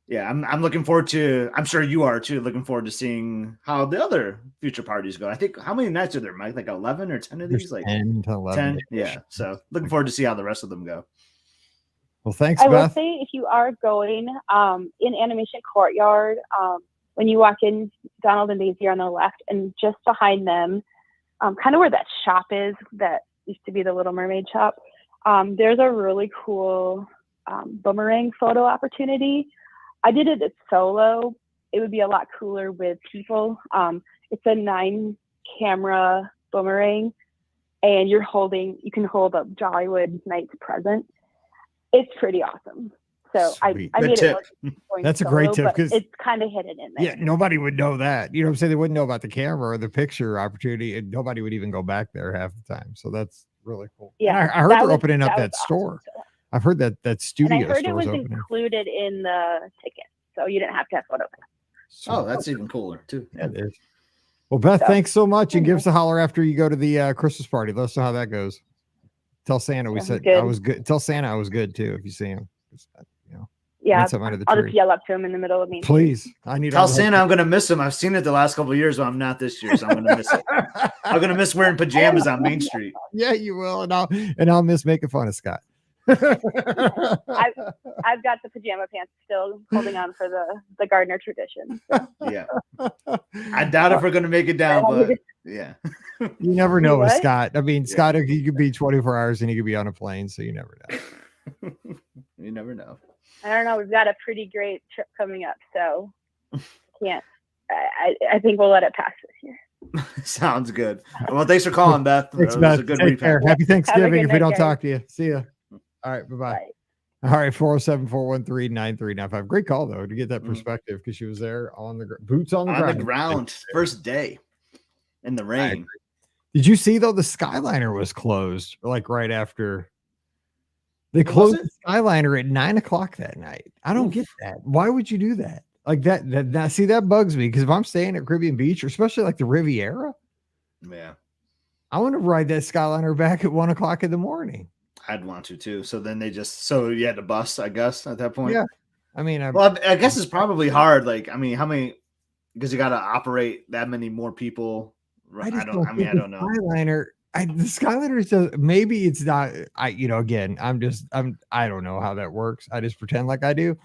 A: yeah, I'm looking forward to. I'm sure you are too. Looking forward to seeing how the other future parties go. I think how many nights are there, Mike? Like 11 or 10 of these? Like
B: 10 to 11.
A: 10. Yeah. So looking forward to see how the rest of them go.
B: Well, thanks,
C: I
B: Beth.
C: will say, if you are going in Animation Courtyard, when you walk in, Donald and Daisy are on the left, and just behind them, kind of where that shop is that used to be the Little Mermaid shop, there's a really cool boomerang photo opportunity. I did it solo. It would be a lot cooler with people. It's a 9-camera boomerang, and you can hold a Jollywood Nights present. It's pretty awesome. So I made it look
B: That's a great tip because
C: it's kind of hidden in there.
B: Yeah, nobody would know that. You know what I'm saying? They wouldn't know about the camera or the picture opportunity, and nobody would even go back there half the time. So that's really cool.
C: Yeah,
B: and I heard they're opening up that store. Awesome. I've heard that studio.
C: And I heard it was
B: opening.
C: included in the ticket, so you didn't have to have photo.
A: Oh, that's even cooler too.
B: Yeah, it is. Well, Beth, thanks so much, and give us a holler after you go to the Christmas party. Let us know how that goes. Tell Santa we said I was good. Tell Santa I was good too if you see him.
C: Yeah, I'll just yell up to him in the middle of me.
B: Please, I need.
A: Tell Santa I'm gonna miss him. I've seen it the last couple of years, but I'm not this year, so I'm gonna miss it. I'm gonna miss wearing pajamas on Main Street.
B: Yeah, you will, and I'll miss making fun of Scott.
C: I've got the pajama pants still holding on for the Gardner tradition. So.
A: Yeah, I doubt if we're gonna make it down, but yeah,
B: you never know with Scott. I mean, Scott, he could be 24 hours and he could be on a plane, so you never know.
A: You never know.
C: I don't know. We've got a pretty great trip coming up, so I think we'll let it pass this year.
A: Sounds good. Well, thanks for calling, Beth.
B: Thanks,
A: It
B: Beth.
A: was a good
B: Take care. Happy Thanksgiving if we don't talk to you. See ya. All right. Bye-bye.
C: Bye.
B: All right. 407-413-9395. Great call, though, to get that perspective because she was there on the boots on the ground.
A: First day in the rain.
B: Did you see, though, the Skyliner was closed like right after they closed the Skyliner at 9:00 that night? I don't get that. Why would you do that? Like that see, that bugs me because if I'm staying at Caribbean Beach, or especially like the Riviera,
A: yeah, I
B: want to ride that Skyliner back at 1:00 in the morning.
A: I'd want to too. So then so you had to bus, I guess, at that point.
B: Yeah. I mean,
A: I guess it's probably hard. Like, I mean, how many, because you got to operate that many more people. I don't know.
B: Skyliner, the Skyliner is maybe it's not, again, I don't know how that works. I just pretend like I do,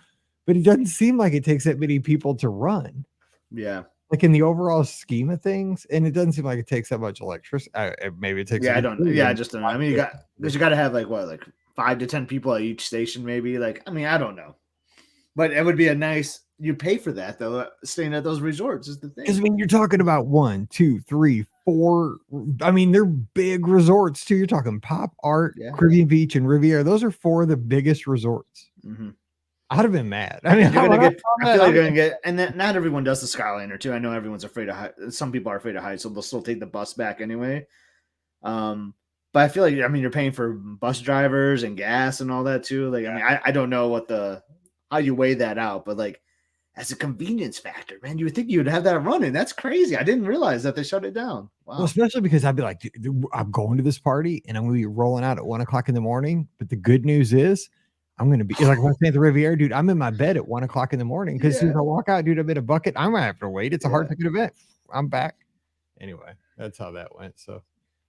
B: but it doesn't seem like it takes that many people to run.
A: Yeah.
B: Like in the overall scheme of things, and it doesn't seem like it takes that much electricity. Maybe it takes.
A: Yeah, I don't know. Yeah, I just don't know. I mean, you got to have like 5 to 10 people at each station, maybe. Like, I mean, I don't know, but it would be a nice. You pay for that though. Staying at those resorts is the thing.
B: Because I mean, you're talking about 1, 2, 3, 4. I mean, they're big resorts too. You're talking Pop Art, Caribbean Beach, and Riviera. Those are 4 of the biggest resorts.
A: Mm-hmm.
B: I'd have been mad. I mean,
A: I feel like you're gonna get, and then not everyone does the Skyliner too. I know everyone's afraid of height. Some people are afraid of heights, so they'll still take the bus back anyway. But I feel like, I mean, you're paying for bus drivers and gas and all that too. Like, I mean, I don't know how you weigh that out, but like as a convenience factor, man, you would think you would have that running. That's crazy. I didn't realize that they shut it down. Wow.
B: Well, especially because I'd be like, dude, I'm going to this party and I'm going to be rolling out at 1 o'clock in the morning. But the good news is, I'm going to be like, when I stay at the Riviera, dude, I'm in my bed at 1 o'clock in the morning because as soon as I walk out, dude, I'm in a bucket. I'm going to have to wait. It's a hard ticket event. I'm back. Anyway, that's how that went. So,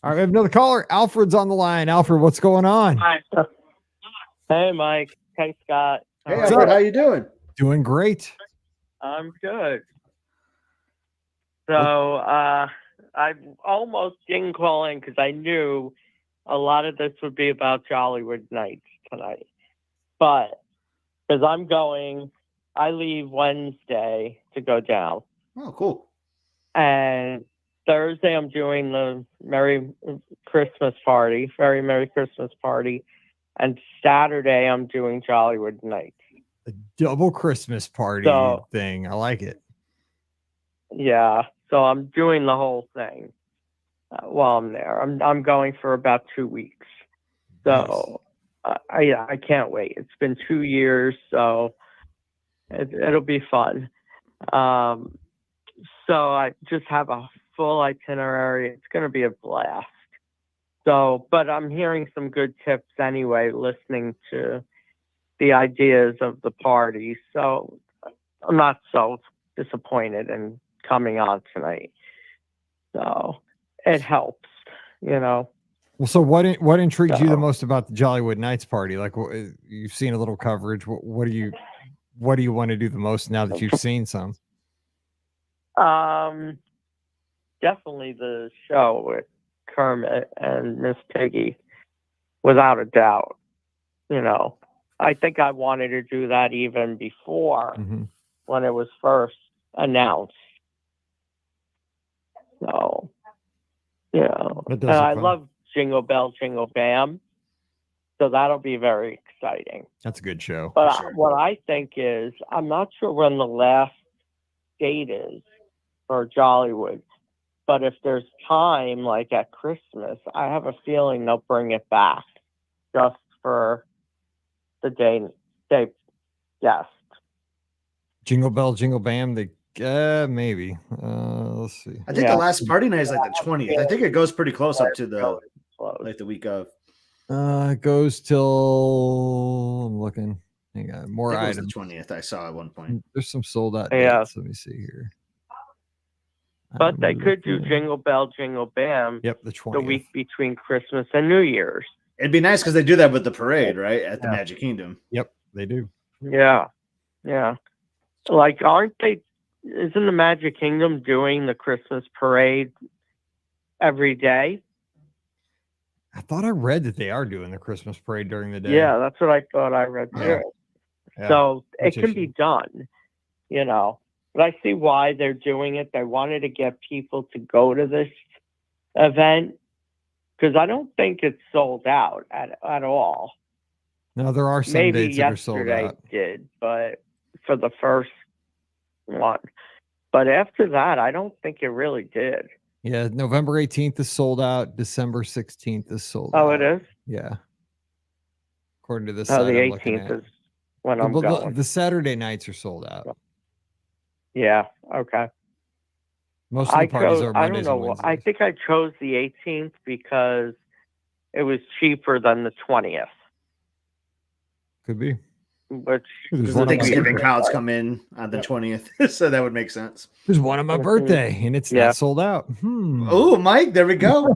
B: all right, we have another caller. Alfred's on the line. Alfred, what's going on?
D: Hi. Hey, Mike. Hey, Scott.
A: Hey, Alfred, how you doing?
B: Doing great.
D: I'm good. So, I'm almost didn't call in because I knew a lot of this would be about Jollywood Nights tonight. But because I leave Wednesday to go down.
A: Oh, cool.
D: And Thursday, I'm doing the Merry Christmas party. And Saturday, I'm doing Jollywood Nights.
B: A double Christmas party thing. I like it.
D: Yeah. So I'm doing the whole thing while I'm there. I'm going for about 2 weeks. So I can't wait. It's been 2 years, so it'll be fun. So I just have a full itinerary. It's going to be a blast. So, but I'm hearing some good tips anyway, listening to the ideas of the party. So I'm not so disappointed in coming on tonight. So it helps, you know.
B: Well, so what intrigues you the most about the Jollywood Nights party? Like, you've seen a little coverage. What do you want to do the most now that you've seen some?
D: Definitely the show with Kermit and Miss Piggy, without a doubt. You know, I think I wanted to do that even before when it was first announced. So, yeah, and I love Jingle Bell, Jingle Bam. So that'll be very exciting.
B: That's a good show.
D: But what I think is, I'm not sure when the last date is for Jollywood. But if there's time, like at Christmas, I have a feeling they'll bring it back just for the day guest.
B: Jingle Bell, Jingle Bam, maybe. Let's see.
A: I think the last party night is like the 20th. I think it goes pretty close up to the week of.
B: It goes till I'm looking. Hang on, more items.
A: The 20th I saw at one point.
B: There's some sold out dates. Let me see here.
D: But they could do Jingle Bell, Jingle Bam.
B: Yep, the 20th.
D: The week between Christmas and New Year's.
A: It'd be nice because they do that with the parade, right? At the Magic Kingdom.
B: Yep, they do.
D: Yeah. Yeah. Like, isn't the Magic Kingdom doing the Christmas parade every day?
B: I thought I read that they are doing the Christmas parade during the day.
D: Yeah, that's what I thought I read too. Yeah. So it can be done, you know. But I see why they're doing it. They wanted to get people to go to this event because I don't think it's sold out at all.
B: No, there are some dates that are sold out.
D: Did, but for the first one. But after that, I don't think it really did.
B: Yeah, November 18th is sold out. December 16th is sold out.
D: Oh, it is?
B: Yeah. According to this
D: the 18th is when I'm going.
B: The Saturday nights are sold out.
D: Yeah, okay.
B: Most of the parties are Mondays and Wednesdays.
D: I think I chose the 18th because it was cheaper than the 20th.
B: Could be.
D: Which
A: the Thanksgiving crowds come in on the 20th, so that would make sense.
B: There's one on my birthday, and it's not sold out.
A: Oh, Mike, there we go.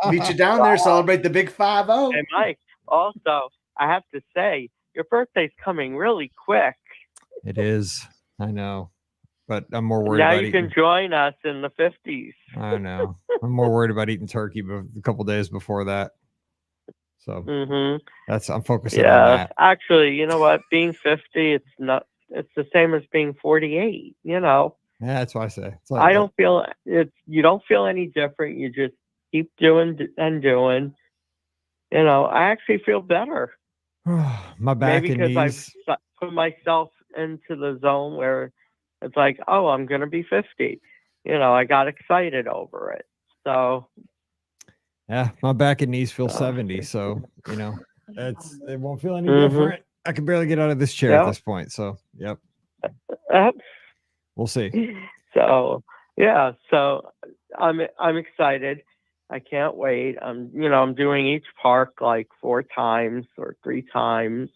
A: Meet you down there, celebrate the big 5-0.
D: Hey, Mike, also, I have to say, your birthday's coming really quick.
B: It is. I know. But I'm more worried
D: Now
B: about
D: you can join us in the 50s.
B: I know. I'm more worried about eating turkey a couple days before that. So I'm focusing on that.
D: Actually, you know what? Being 50, it's the same as being 48, you know.
B: Yeah, that's what I say. It's
D: I don't feel you don't feel any different. You just keep doing and doing. You know, I actually feel better.
B: My back and knees.
D: I've put myself into the zone where it's like, oh, I'm going to be 50. You know, I got excited over it. So,
B: yeah, my back and knees feel 70. So, you know, it won't feel any different. I can barely get out of this chair at this point. So, yep. We'll see.
D: So, yeah. So I'm excited. I can't wait. I'm doing each park like 4 times or 3 times.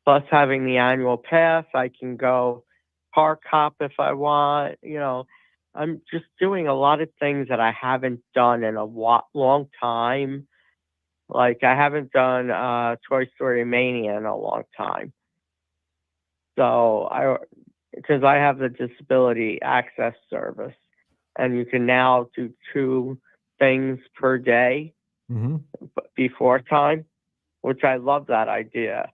D: Plus having the annual pass, I can go park hop if I want. You know, I'm just doing a lot of things that I haven't done in a long time. Like I haven't done Toy Story Mania in a long time. So because I have the disability access service, and you can now do 2 things per day before time, which I love that idea.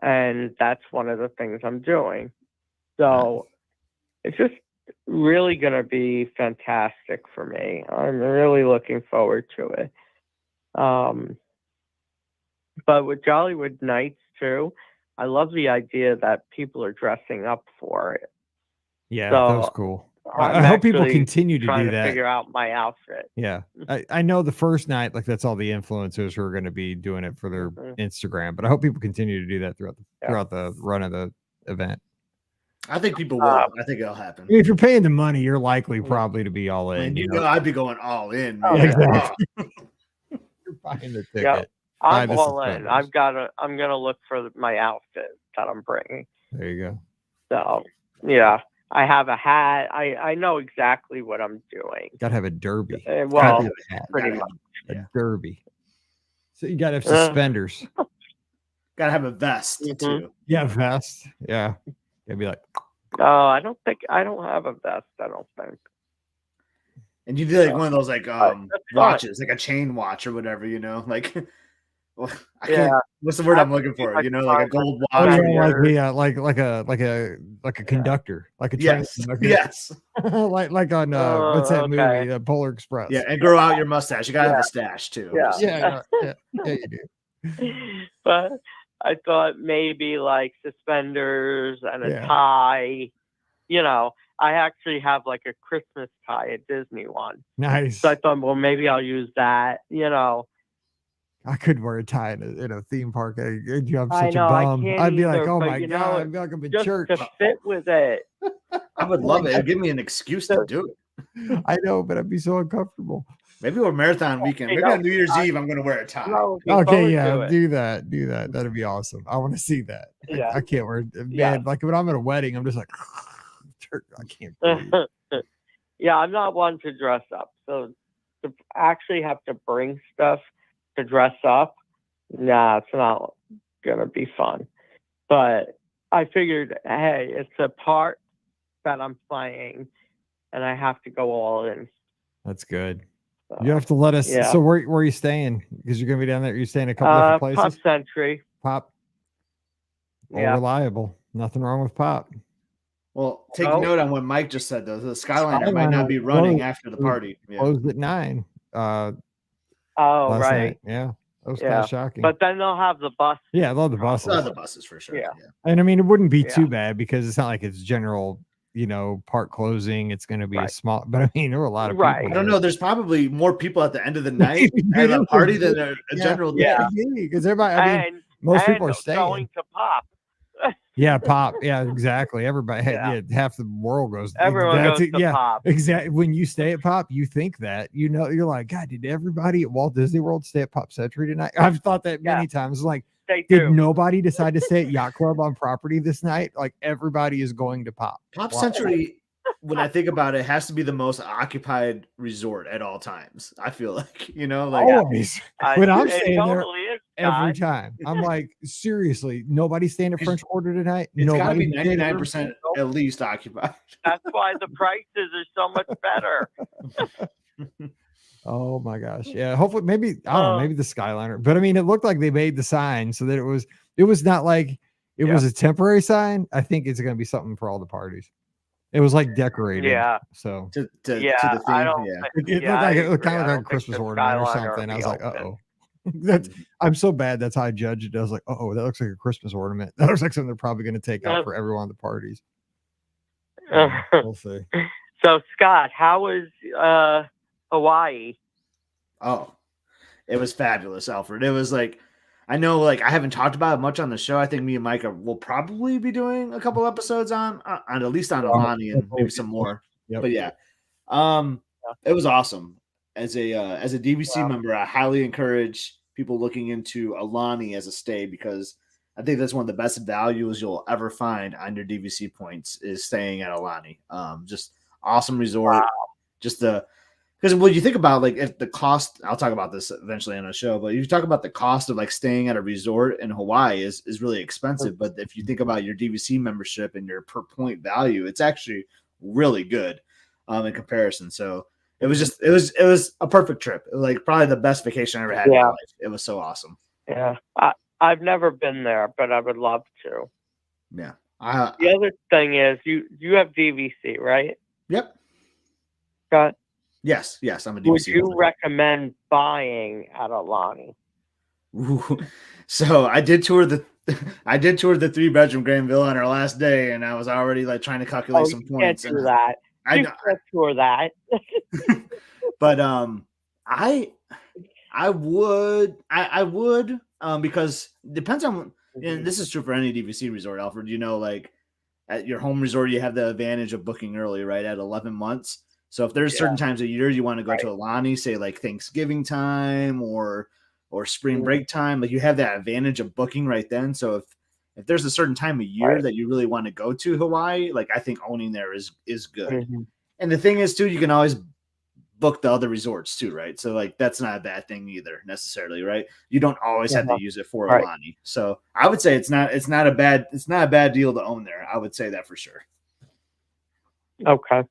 D: And that's one of the things I'm doing. So it's just really going to be fantastic for me. I'm really looking forward to it. But with Jollywood Nights too, I love the idea that people are dressing up for it.
B: Yeah, that was cool. I hope people continue to do that.
D: Figure out my outfit.
B: Yeah, I know the first night, like that's all the influencers who are going to be doing it for their Instagram, but I hope people continue to do that throughout the run of the event.
A: I think people will. I think it'll happen.
B: If you're paying the money, you're likely probably to be all in.
A: I mean, you know, I'd be going all in.
B: Man. Exactly. You're buying the ticket.
D: Yep. I'm all in. I'm gonna look for my outfit that I'm bringing.
B: There you go.
D: So yeah. I have a hat. I know exactly what I'm doing.
B: Gotta have a derby.
D: Well, pretty much.
B: A derby. So you gotta have suspenders.
A: Gotta have a vest too.
B: Yeah, vest. Yeah. Gotta be like.
D: No, I don't have a vest. I don't think.
A: And you do like one of those like watches, like a chain watch or whatever, you know, like. Well, I can't. What's the word I'm looking for? You know, like a gold watch.
B: Like a conductor, like a
A: train conductor. Yes.
B: like on what's that movie? Polar Express.
A: Yeah, and grow out your mustache. You gotta have a stash too.
B: Yeah, you do.
D: But I thought maybe like suspenders and a tie. You know, I actually have like a Christmas tie, a Disney one.
B: Nice.
D: So I thought, well, maybe I'll use that. You know.
B: I could wear a tie in a theme park. I'm such a bum. I'd be like, oh my God, I'd be like I'm in church.
D: To fit with it.
A: I would love it. It'd give me an excuse to do
B: it. I know, but I'd be so uncomfortable.
A: Maybe we're marathon weekend. Maybe on New Year's Eve, I'm going to wear a tie.
B: Okay, yeah, do that. That'd be awesome. I want to see that. Yeah. I can't wear it. Man, like when I'm at a wedding, I'm just like, I can't breathe.
D: Yeah, I'm not one to dress up. So to actually have to bring stuff to dress up, nah, it's not gonna be fun. But I figured, hey, it's a part that I'm playing, and I have to go all in.
B: That's good. So, you have to let us. Yeah. So where are you staying? Because you're gonna be down there. You're staying a couple different places.
D: Pop Century.
B: Pop. Reliable. Nothing wrong with Pop.
A: Well, take note on what Mike just said though. The Skyliner might not be running after the party.
B: Closed at 9.
D: Oh, right.
B: Night. Yeah. That was kind of shocking.
D: But then they'll have the bus.
B: Yeah, they'll have the buses.
A: They'll have the buses for sure.
D: Yeah.
B: And I mean, it wouldn't be too bad because it's not like it's general, you know, park closing. It's going to be a small, but I mean, there were a lot of people.
A: I don't know. There's probably more people at the end of the night at a party than a general day.
B: Yeah. Because everybody, I mean, most people are staying.
D: Going to Pop.
B: Yeah, Pop. Yeah, exactly. Everybody, half the world goes.
D: Everyone goes to Pop.
B: Exactly. When you stay at Pop, you think that, you know, you're like, God, did everybody at Walt Disney World stay at Pop Century tonight? I've thought that many times. Like, did nobody decide to stay at Yacht Club on property this night? Like, everybody is going to Pop.
A: Pop Century, when I think about it, has to be the most occupied resort at all times. I feel like, you know, like
B: always. When I'm staying there, every time. I'm like, seriously, nobody's staying at French Quarter tonight.
A: It's got to
B: Nobody.
A: be 99% at least occupied.
D: That's why the prices are so much better.
B: Oh my gosh. Yeah. Hopefully, maybe I don't know, maybe the Skyliner. But I mean, it looked like they made the sign so that it was not like it was a temporary sign. I think it's gonna be something for all the parties. It was like decorated.
D: Yeah.
B: So
A: to the thing.
D: I don't
B: it looked like it kind of like a Christmas ornament or something. I was like, uh-oh. That's I'm so bad. That's how I judged it. I was like, oh, that looks like a Christmas ornament. That looks like something they're probably gonna take out for everyone at the parties. We'll see.
D: So Scott, how was Hawaii?
A: Oh, it was fabulous, Alfred. It was like, I know, like I haven't talked about it much on the show. I think me and Mike will probably be doing a couple episodes on at least on Alani and maybe some more.
B: Yep.
A: But yeah, it was awesome. As a DVC member, I highly encourage people looking into Alani as a stay because I think that's one of the best values you'll ever find on your DVC points is staying at Alani. Just awesome resort.
D: Wow.
A: Just because when you think about like if the cost, I'll talk about this eventually on a show, but you talk about the cost of like staying at a resort in Hawaii is really expensive. But if you think about your DVC membership and your per point value, it's actually really good in comparison. So it was a perfect trip. It was like probably the best vacation I ever had in my life. It was so awesome.
D: Yeah. I've never been there, but I would love to.
A: Yeah.
D: The other thing is you have DVC, right?
A: Yep.
D: Scott?
A: Yes, I'm a DVC.
D: Would you recommend buying at Alani?
A: So I did tour the 3-bedroom Grand Villa on our last day, and I was already like trying to calculate some points.
D: Can't do that. You can't tour that.
A: But I would because it depends on, and this is true for any DVC resort, Alfred. You know, like at your home resort, you have the advantage of booking early, right? At 11 months. So if there's certain times a year you want to go to Alani, say like Thanksgiving time or spring break time, like you have that advantage of booking right then. So if there's a certain time of year that you really want to go to Hawaii, like I think owning there is good.
D: Mm-hmm.
A: And the thing is too, you can always book the other resorts too, right? So like that's not a bad thing either necessarily, right? You don't always have to use it for Alani. So I would say it's not a bad deal to own there. I would say that for sure.
D: Okay.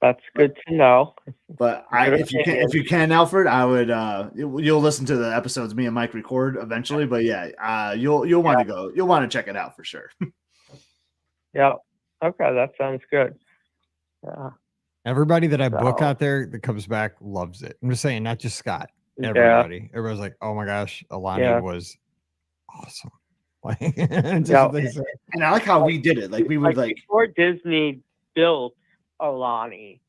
D: That's good to know.
A: But if you can, Alfred, I would you'll listen to the episodes me and Mike record eventually. But yeah, you'll want to go. You'll want to check it out for sure.
D: Yeah. Okay, that sounds good. Yeah.
B: Everybody that I book out there that comes back loves it. I'm just saying, not just Scott. Everybody. Everybody's like, oh my gosh, Alani was awesome. Like, and
A: I like how we did it. Like we would like
D: before Disney built Alani,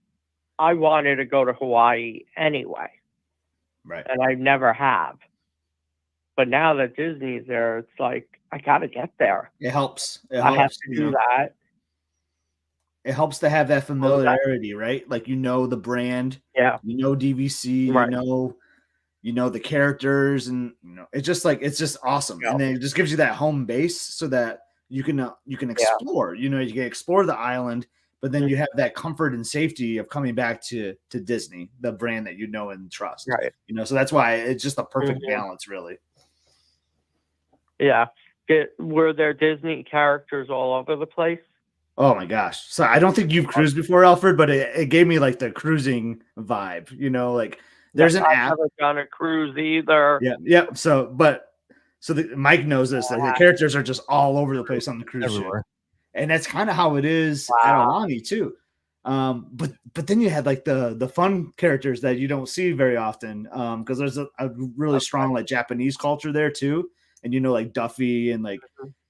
D: I wanted to go to Hawaii anyway.
A: Right.
D: And I never have. But now that Disney's there, it's like I gotta get there.
A: It helps.
D: I have to do that.
A: It helps to have that familiarity, right? Like you know the brand, you know DVC, you know the characters, and you know it's just awesome. And then it just gives you that home base so that you can explore. You know, you can explore the island, but then you have that comfort and safety of coming back to Disney, the brand that you know and trust.
D: Right.
A: You know, so that's why it's just a perfect balance, really.
D: Yeah. Were there Disney characters all over the place?
A: Oh my gosh. So I don't think you've cruised before, Alfred, but it gave me like the cruising vibe, you know, like there's an app.
D: I've never done a cruise either.
A: Yeah. So Mike knows this. Like the characters are just all over the place on the cruise ship. And that's kind of how it is at Alani too. But then you had like the fun characters that you don't see very often. Because there's a really strong like Japanese culture there too. And you know, like Duffy and like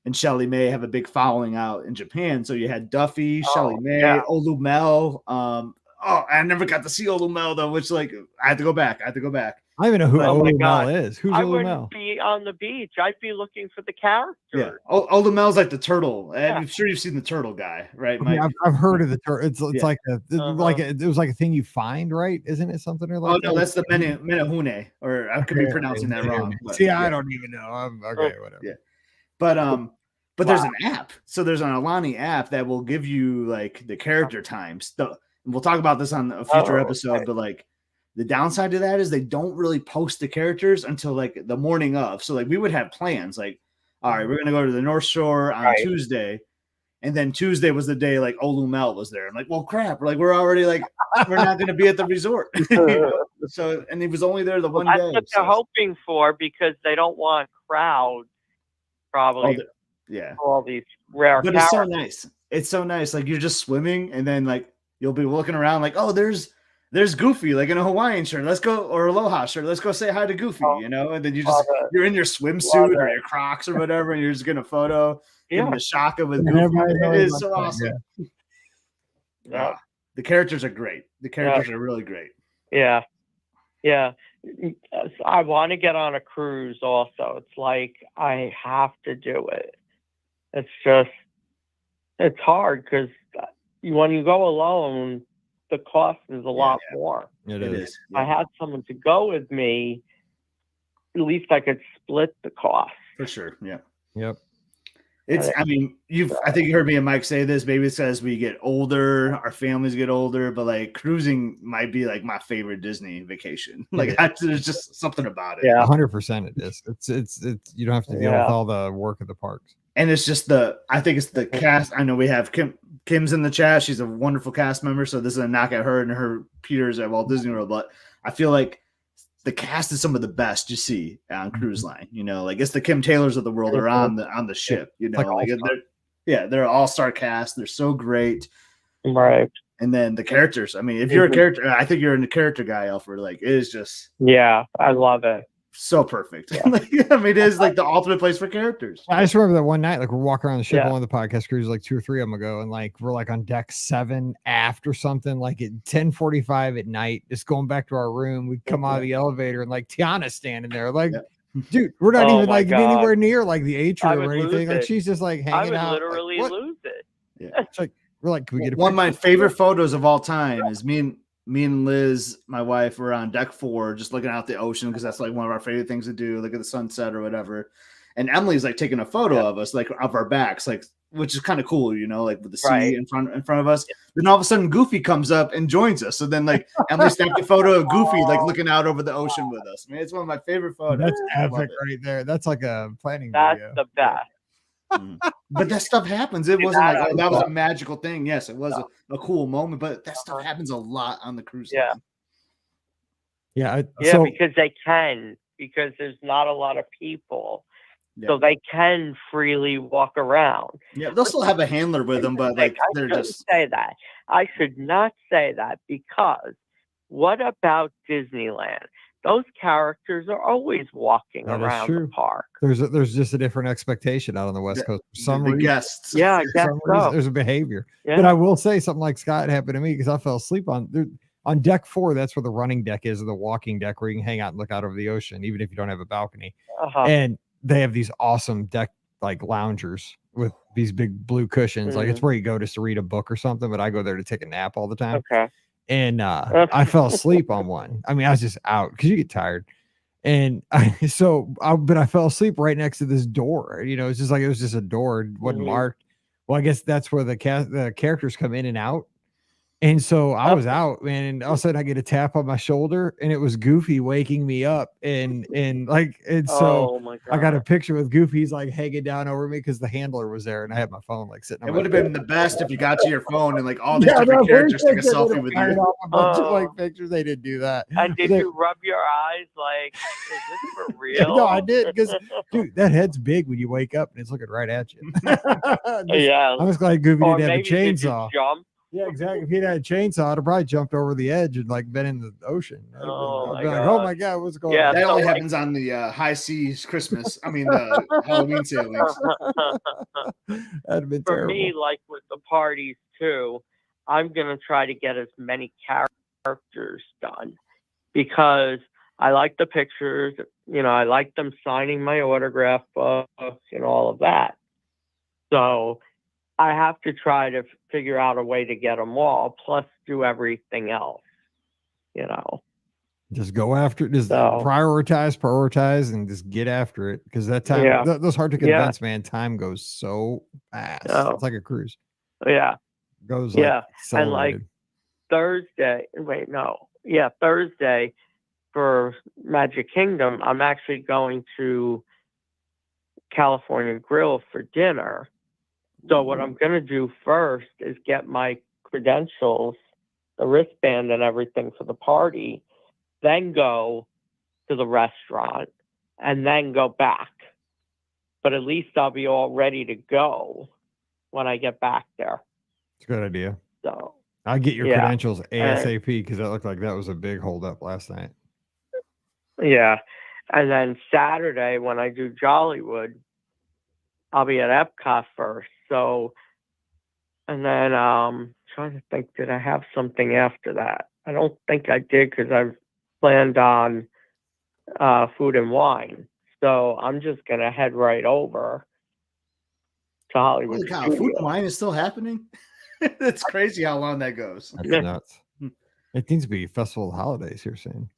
A: and Shelly May have a big following out in Japan. So you had Duffy, Shelly May, Olumel. I never got to see Olumel though, which like I had to go back. I
B: don't even know who Olumel is. Who's
D: I
B: Olumel?
D: wouldn't be on the beach. I'd be looking for the character.
A: Yeah, Olumel's like the turtle. I'm sure you've seen the turtle guy, right? Mike?
B: Yeah, I've heard of the turtle. It's like it was like a thing you find, right? Isn't it something or like?
A: Oh no, that's the Menehune, or I could be pronouncing that wrong.
B: But, see, I don't even know. Okay, whatever.
A: Yeah, but there's an app. So there's an Alani app that will give you like the character times. We'll talk about this on a future episode, but like The downside to that is they don't really post the characters until like the morning of. So like we would have plans like, all right, we're gonna go to the North Shore on Tuesday, and then Tuesday was the day like Olu Mel was there. I'm like, well, crap, we're already like we're not gonna be at the resort. So and he was only there the one day.
D: That's what they're hoping for because they don't want crowds. Probably, all these rare.
A: But it's so nice. It's so nice. Like you're just swimming, and then like you'll be looking around, like, oh, there's Goofy, like in a Hawaiian shirt. Let's go, or Aloha shirt. Let's go say hi to Goofy, And then you're in your swimsuit or your Crocs or whatever, and you're just getting a photo, getting the shaka with Goofy. It is so awesome. Yeah. The characters are great. The characters are really great.
D: Yeah. I want to get on a cruise also. It's like I have to do it. It's hard because when you go alone, the cost is a lot more.
B: It is.
D: Yeah. I had someone to go with me. At least I could split the cost.
A: For sure. Yeah.
B: Yep.
A: I think you heard me and Mike say this. Maybe it's as we get older, our families get older, but like cruising might be like my favorite Disney vacation. Like there's just something about it.
B: Yeah, 100% it is. It's you don't have to deal with all the work of the parks.
A: And it's just I think it's the cast. I know we have Kim's in the chat. She's a wonderful cast member. So this is a knock at her and her Peters at Walt Disney World. But I feel like the cast is some of the best you see on cruise line. Like it's the Kim Taylors of the world are on the ship. They're all-star cast. They're so great.
D: Right.
A: And then the characters. I mean, if you're a character, I think you're a character guy, Alfred. Like it is just
D: I love it.
A: So perfect. It is like the ultimate place for characters.
B: I just remember that one night, like we're walking around the ship, one of the podcast cruises, like 2 or 3 of them ago, and like we're like on deck 7 aft or something, like at 10:45 at night, just going back to our room. We come out of the elevator and like Tiana's standing there, like, dude, we're not even like anywhere near like the atrium or anything. Like she's just like hanging out.
D: I would literally lose it.
A: Yeah.
B: It's like we're like, can we get
A: one of my favorite photos of all time is me and Liz, my wife, were on deck 4, just looking out the ocean because that's like one of our favorite things to do, look at the sunset or whatever. And Emily's like taking a photo of us, like of our backs, like which is kind of cool, like with the sea in front of us. Then all of a sudden, Goofy comes up and joins us. So then, like Emily snapped a photo of Goofy, like looking out over the ocean with us. I mean, it's one of my favorite photos.
B: That's epic right there. That's like a planning
D: That's
B: video.
D: The best.
A: But that stuff happens. It wasn't like that was a magical thing. Yes, it was a cool moment, but that stuff happens a lot on the cruise line.
D: Because there's not a lot of people, so they can freely walk around.
A: Yeah, they'll still have a handler with them, but like they're just
D: say that. I should not say that because what about Disneyland? Those characters are always walking around the park.
B: There's just a different expectation out on the West Coast. For some reason,
A: guests.
D: Yeah, I guess so.
B: There's a behavior. Yeah. But I will say something like Scott happened to me because I fell asleep on deck 4. That's where the running deck is, or the walking deck where you can hang out and look out over the ocean, even if you don't have a balcony. And they have these awesome deck like loungers with these big blue cushions. Like it's where you go just to read a book or something. But I go there to take a nap all the time.
D: Okay.
B: And I fell asleep on one. I mean, I was just out because you get tired. And I fell asleep right next to this door. It's just like it was just a door. It wasn't marked. Well, I guess that's where the characters come in and out. And so I was out, man, and all of a sudden I get a tap on my shoulder, and it was Goofy waking me up, and so I got a picture with Goofy. He's like hanging down over me because the handler was there, and I had my phone like sitting.
A: It would have been the best if you got to your phone and like all these different characters take a selfie with you.
B: A bunch of like pictures. They didn't do that.
D: And did you rub your eyes like, is this for real?
B: No, I did because dude, that head's big when you wake up and it's looking right at you.
D: Yeah,
B: I was glad Goofy didn't have a chainsaw.
D: Did you jump?
B: Yeah, exactly. If he'd had a chainsaw, I'd have probably jumped over the edge and like been in the ocean.
D: Oh
B: my God, what's going on?
A: That only happens on the high seas Christmas. I mean, the Halloween sailings.
B: That'd have been
D: For
B: terrible.
D: me, like with the parties too, I'm gonna try to get as many characters done because I like the pictures. I like them signing my autograph books and all of that. So I have to try to figure out a way to get them all, plus do everything else,
B: Just go after it. Just prioritize, and just get after it. Because that time, those hard to get events, man, time goes so fast. It's like a cruise.
D: Yeah.
B: It goes
D: and like Thursday. Wait, no. Thursday for Magic Kingdom, I'm actually going to California Grill for dinner. So what I'm going to do first is get my credentials, the wristband and everything for the party, then go to the restaurant, and then go back. But at least I'll be all ready to go when I get back there.
B: It's a good idea.
D: So
B: I'll get your credentials ASAP because that looked like that was a big holdup last night.
D: Yeah. And then Saturday when I do Jollywood, I'll be at Epcot first. So, and then trying to think, did I have something after that? I don't think I did because I've planned on food and wine. So I'm just going to head right over to Hollywood.
A: Holy cow, food and wine is still happening? It's crazy how long that goes.
B: That's nuts. It needs to be Festival of Holidays here soon.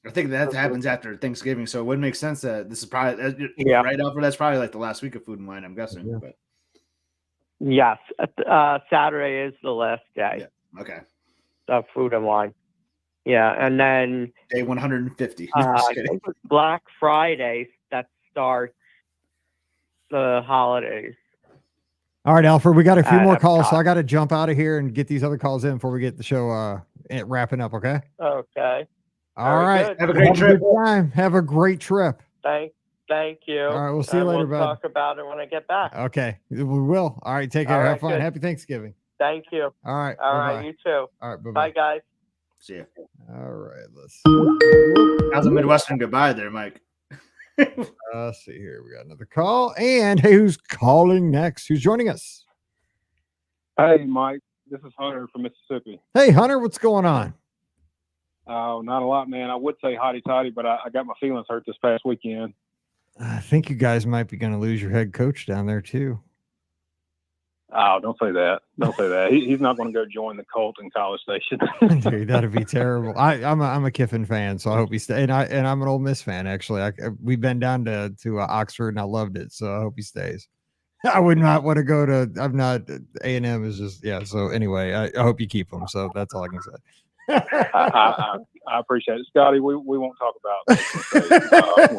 A: I think that happens after Thanksgiving, so it would make sense that this is probably right after that's probably like the last week of food and wine, I'm guessing.
B: Yeah.
A: But
D: yes, Saturday is the last day.
A: Yeah. Okay.
D: Of food and wine. Yeah, and then
A: day 150.
D: I think it's Black Friday that starts the holidays.
B: All right, Alfred, we got a few more calls, so I got to jump out of here and get these other calls in before we get the show wrapping up. Okay.
D: Okay.
B: All right.
A: Have a great trip.
B: Have a great trip.
D: Thank you.
B: All right, we'll see you later,
D: we'll
B: bud.
D: Talk about it when I get back.
B: Okay, we will. All right, take care. Have fun. Good. Happy Thanksgiving.
D: Thank you.
B: All right.
D: All right, you too.
B: All right,
D: bye, guys.
A: See ya.
B: All right, let's.
A: How's a Midwestern goodbye there, Mike?
B: Let's see here. We got another call, and hey, who's calling next? Who's joining us?
E: Hey, Mike. This is Hunter from Mississippi.
B: Hey, Hunter, what's going on?
E: Oh, not a lot, man. I would say hotty toddy, but I got my feelings hurt this past weekend.
B: I think you guys might be going to lose your head coach down there too.
E: Oh, don't say that. Don't say that. He's not going to go join the cult in College Station.
B: Dude, that'd be terrible. I'm a Kiffin fan, so I hope he stays. And I'm an Ole Miss fan, actually. We've been down to Oxford, and I loved it, so I hope he stays. I would not want to go to. I'm not. A&M is just So anyway, I hope you keep him. So that's all I can say.
E: I appreciate it, Scotty. We won't talk about that.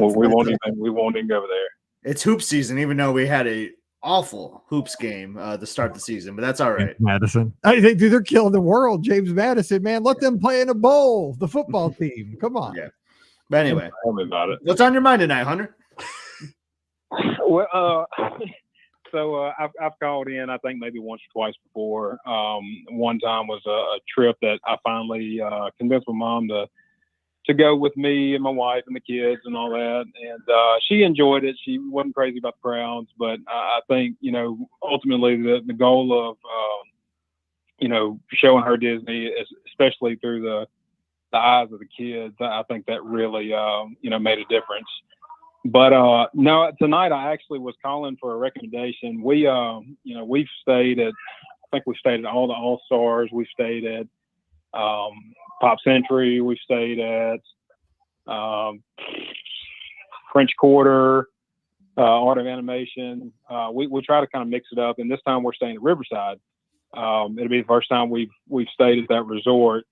E: We won't even go there.
A: It's hoop season, even though we had a awful hoops game to start the season, but that's all right.
B: Madison, dude, they're killing the world. James Madison, man, let them play in a bowl. The football team, come on.
A: Yeah. But anyway,
E: tell me about it.
A: What's on your mind tonight, Hunter?
E: Well, so I've called in, I think maybe once or twice before. One time was a trip that I finally convinced my mom to go with me and my wife and the kids and all that. And she enjoyed it. She wasn't crazy about the crowds, but I think, ultimately the goal of, showing her Disney, especially through the eyes of the kids, I think that really, made a difference. But no, tonight I actually was calling for a recommendation. We've stayed at, I think we've stayed at all the All-Stars. We've stayed at Pop Century. We've stayed at French Quarter, Art of Animation. We try to kind of mix it up, and this time we're staying at Riverside. It'll be the first time we've stayed at that resort.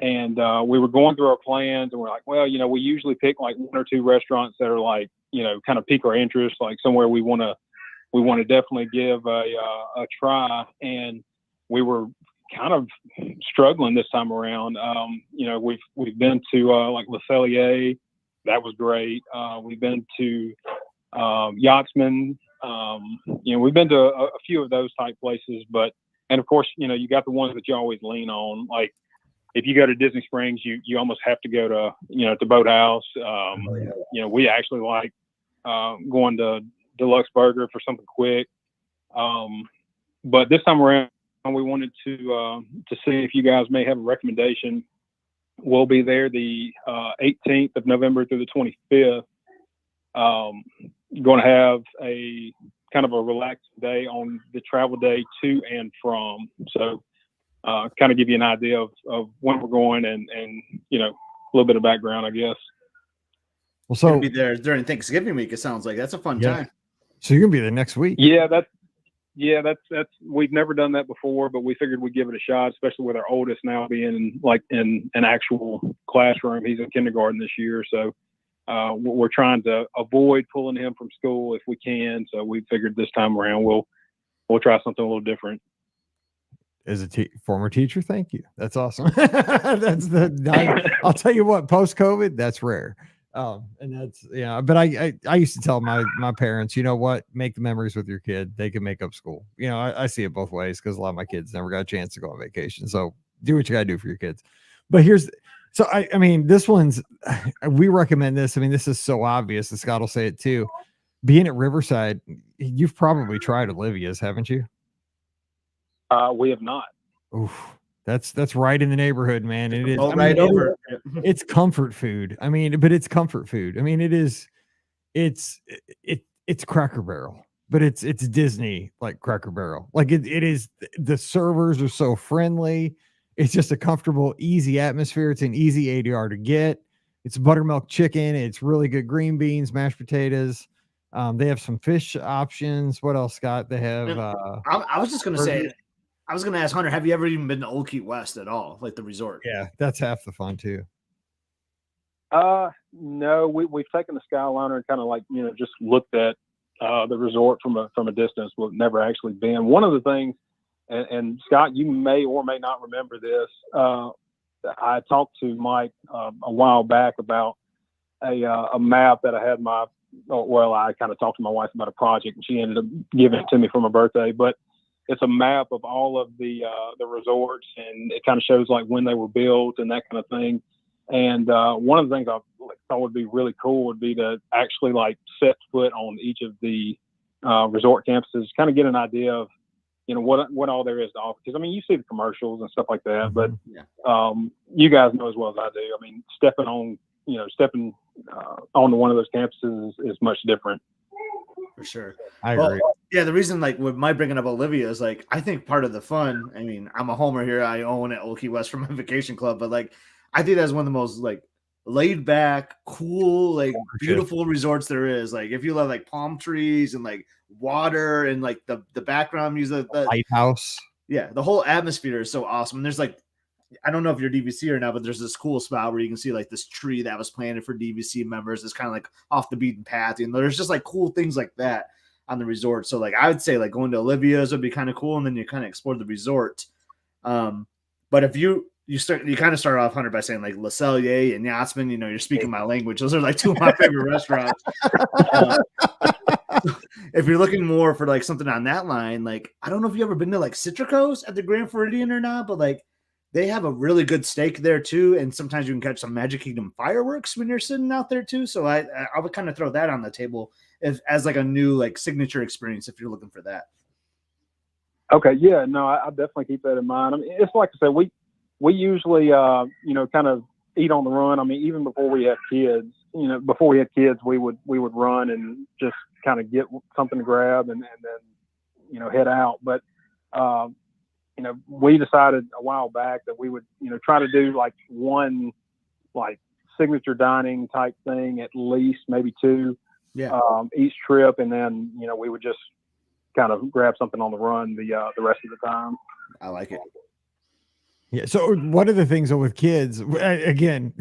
E: And we were going through our plans, and we're like, well, we usually pick like one or two restaurants that are like, kind of pique our interest, like somewhere we want to definitely give a try. And we were kind of struggling this time around. We've been to like Le Cellier, that was great. We've been to Yachtsman. We've been to a few of those type places, and of course, you got the ones that you always lean on, like. If you go to Disney Springs, you almost have to go to, to Boathouse. We actually like going to Deluxe Burger for something quick. But this time around, we wanted to see if you guys may have a recommendation. We'll be there the 18th of November through the 25th. Going to have a kind of a relaxed day on the travel day to and from. So, kind of give you an idea of when we're going and a little bit of background, I guess.
B: Well, so
A: be there during Thanksgiving week. It sounds like that's a fun time.
B: So you're gonna be there next week.
E: Yeah, Yeah, that's we've never done that before, but we figured we'd give it a shot, especially with our oldest now being in an actual classroom. He's in kindergarten this year, so we're trying to avoid pulling him from school if we can. So we figured this time around we'll try something a little different.
B: As a former teacher, thank you. That's awesome. I'll tell you what, post COVID, that's rare. And that's, but I used to tell my parents, you know what, make the memories with your kid. They can make up school. I see it both ways because a lot of my kids never got a chance to go on vacation. So do what you gotta do for your kids. But I mean, this one's, we recommend this. I mean, this is so obvious, and Scott will say it too. Being at Riverside, you've probably tried Olivia's, haven't you?
E: We have not.
B: Oof. That's right in the neighborhood, man. It is
A: right over.
B: It's comfort food. I mean, but it's comfort food. I mean, it's Cracker Barrel, but it's Disney like Cracker Barrel. Like it is. The servers are so friendly. It's just a comfortable, easy atmosphere. It's an easy ADR to get. It's buttermilk chicken. It's really good green beans, mashed potatoes. They have some fish options. What else, Scott? They have.
A: I was just gonna say. I was going to ask Hunter, have you ever even been to Old Key West at all, like the resort?
B: Yeah, that's half the fun too.
E: No, we've taken the Skyliner and kind of just looked at the resort from a distance. We've never actually been. One of the things, and Scott, you may or may not remember this. I talked to Mike a while back about a map that I had I kind of talked to my wife about a project, and she ended up giving it to me for my birthday. But it's a map of all of the resorts, and it kind of shows like when they were built and that kind of thing. And one of the things I thought would be really cool would be to actually like set foot on each of the resort campuses, kind of get an idea of what all there is to offer. Because I mean, you see the commercials and stuff like that, but you guys know as well as I do. I mean, stepping onto one of those campuses is much different.
A: For sure.
B: I agree.
A: Yeah, the reason with my bringing up Olivia is like I think part of the fun. I mean, I'm a homer here. I own at Old Key West for my vacation club, but like I think that's one of the most like laid back, cool, like beautiful resorts there is. Like if you love like palm trees and like water and like the background music, the
B: lighthouse.
A: Yeah, the whole atmosphere is so awesome. And there's like, I don't know if you're DVC or not, but there's this cool spot where you can see like this tree that was planted for DVC members. It's kind of like off the beaten path. And there's just like cool things like that on the resort. So like I would say like going to Olivia's would be kind of cool, and then you kind of explore the resort. But if you kind of start off, Hunter, by saying like Le Cellier and Yachtsman, you're speaking my language. Those are like two of my favorite restaurants. If you're looking more for like something on that line, like I don't know if you ever been to like Citrico's at the Grand Floridian or not, but like they have a really good steak there too, and sometimes you can catch some Magic Kingdom fireworks when you're sitting out there too. So I would kind of throw that on the table as like a new like signature experience if you're looking for that.
E: Okay, yeah, no, I definitely keep that in mind. I mean, it's like I said, we usually kind of eat on the run. I mean, even before we had kids, we would run and just kind of get something to grab and then head out. But we decided a while back that we would try to do like one like signature dining type thing, at least maybe two each trip, and then we would just kind of grab something on the run the rest of the time.
A: I like it.
B: Yeah. So one of the things with kids, again,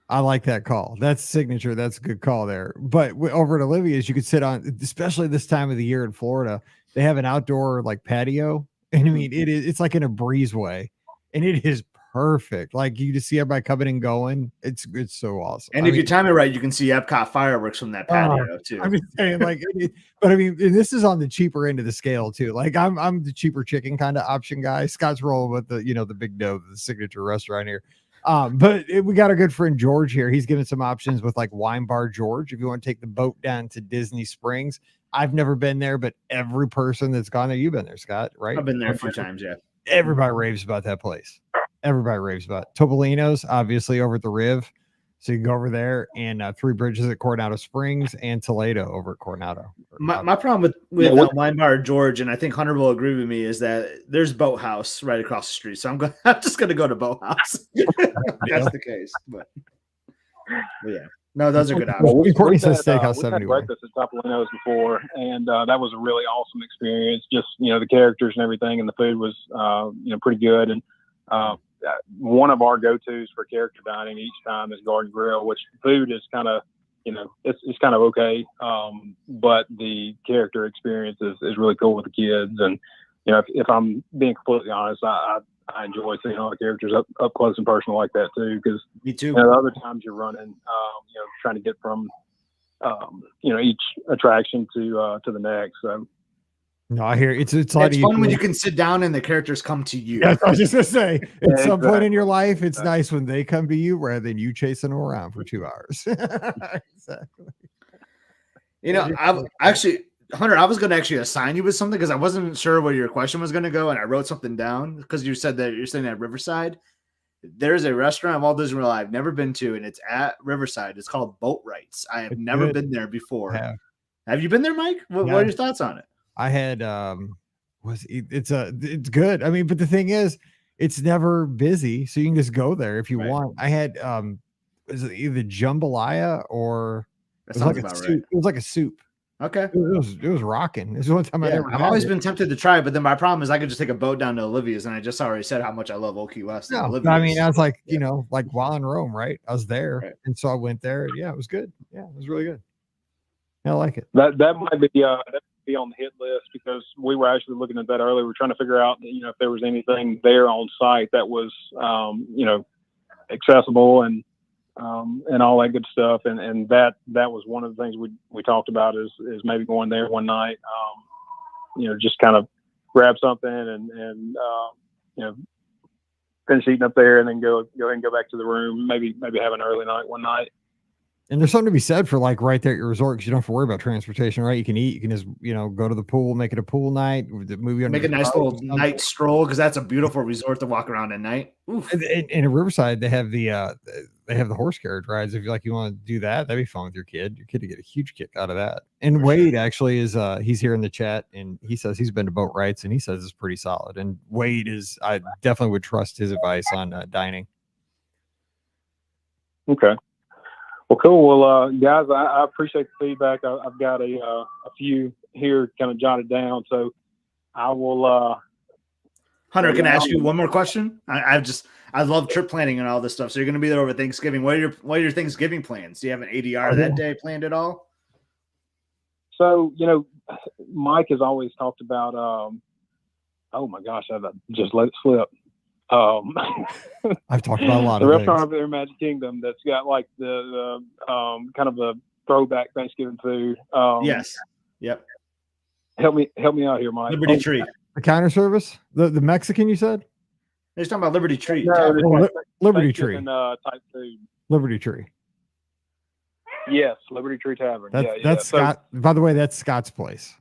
B: I like that call. That's signature. That's a good call there. But over at Olivia's, you could sit on, especially this time of the year in Florida, they have an outdoor like patio. And I mean, it's like in a breezeway, and it is perfect. Like you just see everybody coming and going. It's so awesome.
A: And if you time it right, you can see Epcot fireworks from that patio too.
B: I'm just saying, like, but I mean, this is on the cheaper end of the scale too. Like I'm the cheaper chicken kind of option guy. Scott's rolling with the big dough, the signature restaurant here. But we got a good friend George here. He's giving some options with like Wine Bar George. If you want to take the boat down to Disney Springs, I've never been there, but every person that's gone there, you've been there, Scott, right?
A: I've been there a few times, yeah.
B: Everybody raves about that place. Everybody raves about it. Topolino's, obviously, over at the Riv. So you can go over there, and Three Bridges at Coronado Springs and Toledo over at Coronado.
A: My problem with Wine Bar George, and I think Hunter will agree with me, is that there's Boathouse right across the street. So I'm just going to go to Boathouse. That's the case. But yeah. No, those are good
B: Well,
A: options.
B: Courtney
E: We've
B: says
E: had,
B: Steakhouse
E: we've had
B: 71.
E: breakfast at Topolino's before, and that was a really awesome experience. Just, the characters and everything, and the food was, pretty good. And one of our go-tos for character dining each time is Garden Grill, which food is kind of, it's kind of okay. But the character experience is really cool with the kids. And, if I'm being completely honest, I enjoy seeing all the characters up close and personal like that too. Because
A: Me too.
E: the other times you're running, trying to get from, each attraction to the next. So.
B: No, I hear it's
A: It's fun when you can sit down and the characters come to you.
B: Yeah, I was just gonna say, at
E: Yeah,
B: some point in your
E: exactly.
B: life, it's nice when they come to you rather than you chasing them around for 2 hours. Exactly.
A: I actually, Hunter, I was going to actually assign you with something because I wasn't sure where your question was going to go, and I wrote something down because you said that you're staying at Riverside. There's a restaurant of Walt Disney World I've never been to, and it's at Riverside. It's called Boat Rights. I have never been there before. Have you been there, Mike? What are your thoughts on it?
B: I had it's good. I mean, but the thing is, it's never busy, so you can just go there if you want. I had was it either jambalaya or it was like a soup. Right. It was like a soup.
A: Okay.
B: It was rocking. This is one time
A: I've always been tempted to try it, but then my problem is I could just take a boat down to Olivia's, and I just already said how much I love Old Key West.
B: No, I mean, I was like, like while in Rome, right? I was there, and so I went there. Yeah, it was good. Yeah, it was really good. I like it.
E: That might be on the hit list because we were actually looking at that earlier. We're trying to figure out, if there was anything there on site that was, accessible and all that good stuff. And that was one of the things we talked about is maybe going there one night, just kind of grab something and finish eating up there and then go ahead and go back to the room. Maybe have an early night one night.
B: And there's something to be said for like right there at your resort because you don't have to worry about transportation, right? You can eat, you can just, go to the pool, make it a pool night,
A: make a nice little night stroll because that's a beautiful resort to walk around at night.
B: And in Riverside, they have the horse carriage rides. If you want to do that, that'd be fun with your kid. Your kid would get a huge kick out of that. And Wade actually is he's here in the chat and he says he's been to Boat Rights and he says it's pretty solid. And Wade I definitely would trust his advice on dining.
E: Okay. Well, cool. Well, guys, I appreciate the feedback. I've got a few here kind of jotted down, so I will.
A: Hunter, can I ask you one more question? I love trip planning and all this stuff. So you're going to be there over Thanksgiving. What are your Thanksgiving plans? Do you have an ADR that day planned at all?
E: So Mike has always talked about. Oh my gosh, I just let it slip.
B: I've talked about a lot
E: the
B: of
E: restaurant
B: things.
E: over there in Magic Kingdom that's got like the kind of the throwback Thanksgiving food.
A: Yes. Yep.
E: Help me out here, Mike.
A: Liberty Tree.
B: The counter service? The Mexican you said?
A: They're talking about Liberty Tree.
E: No,
B: Liberty Tree.
E: Type food.
B: Liberty Tree.
E: Yes, Liberty Tree Tavern.
B: That's Scott. So, by the way, that's Scott's place.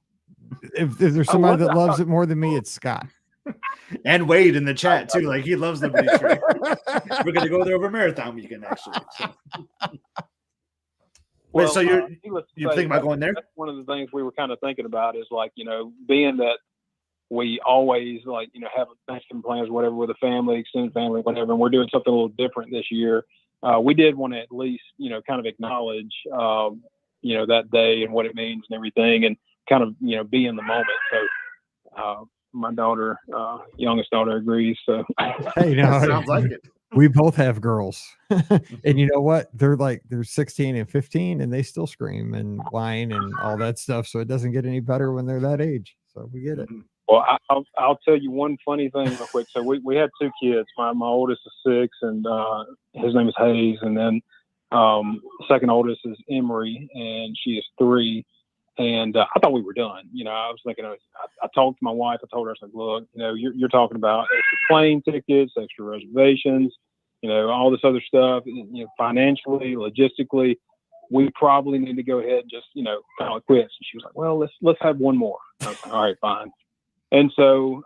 B: If there's somebody that loves it more than me, it's Scott.
A: And Wade in the chat too, like he loves Liberty Tree. We're gonna go there over marathon weekend actually. So. Wait, so you're thinking about going there?
E: That's one of the things we were kind of thinking about is like being that we always have Thanksgiving plans or whatever with a family, extended family, whatever, and we're doing something a little different this year. We did want to at least kind of acknowledge that day and what it means and everything, and kind of be in the moment. So. My daughter, youngest daughter, agrees. So,
B: hey,
A: sounds like it.
B: We both have girls, and you know what? They're 16 and 15, and they still scream and whine and all that stuff. So it doesn't get any better when they're that age. So we get it.
E: Well, I'll tell you one funny thing real quick. So we had two kids. My oldest is 6, and his name is Hayes, and then second oldest is Emery, and she is 3. And I thought we were done. I was thinking, I talked to my wife. I told her, I was like, look, you're talking about extra plane tickets, extra reservations, all this other stuff, financially, logistically, we probably need to go ahead and just, kind of quit. And she was like, well, let's have one more. I was like, all right, fine. And so,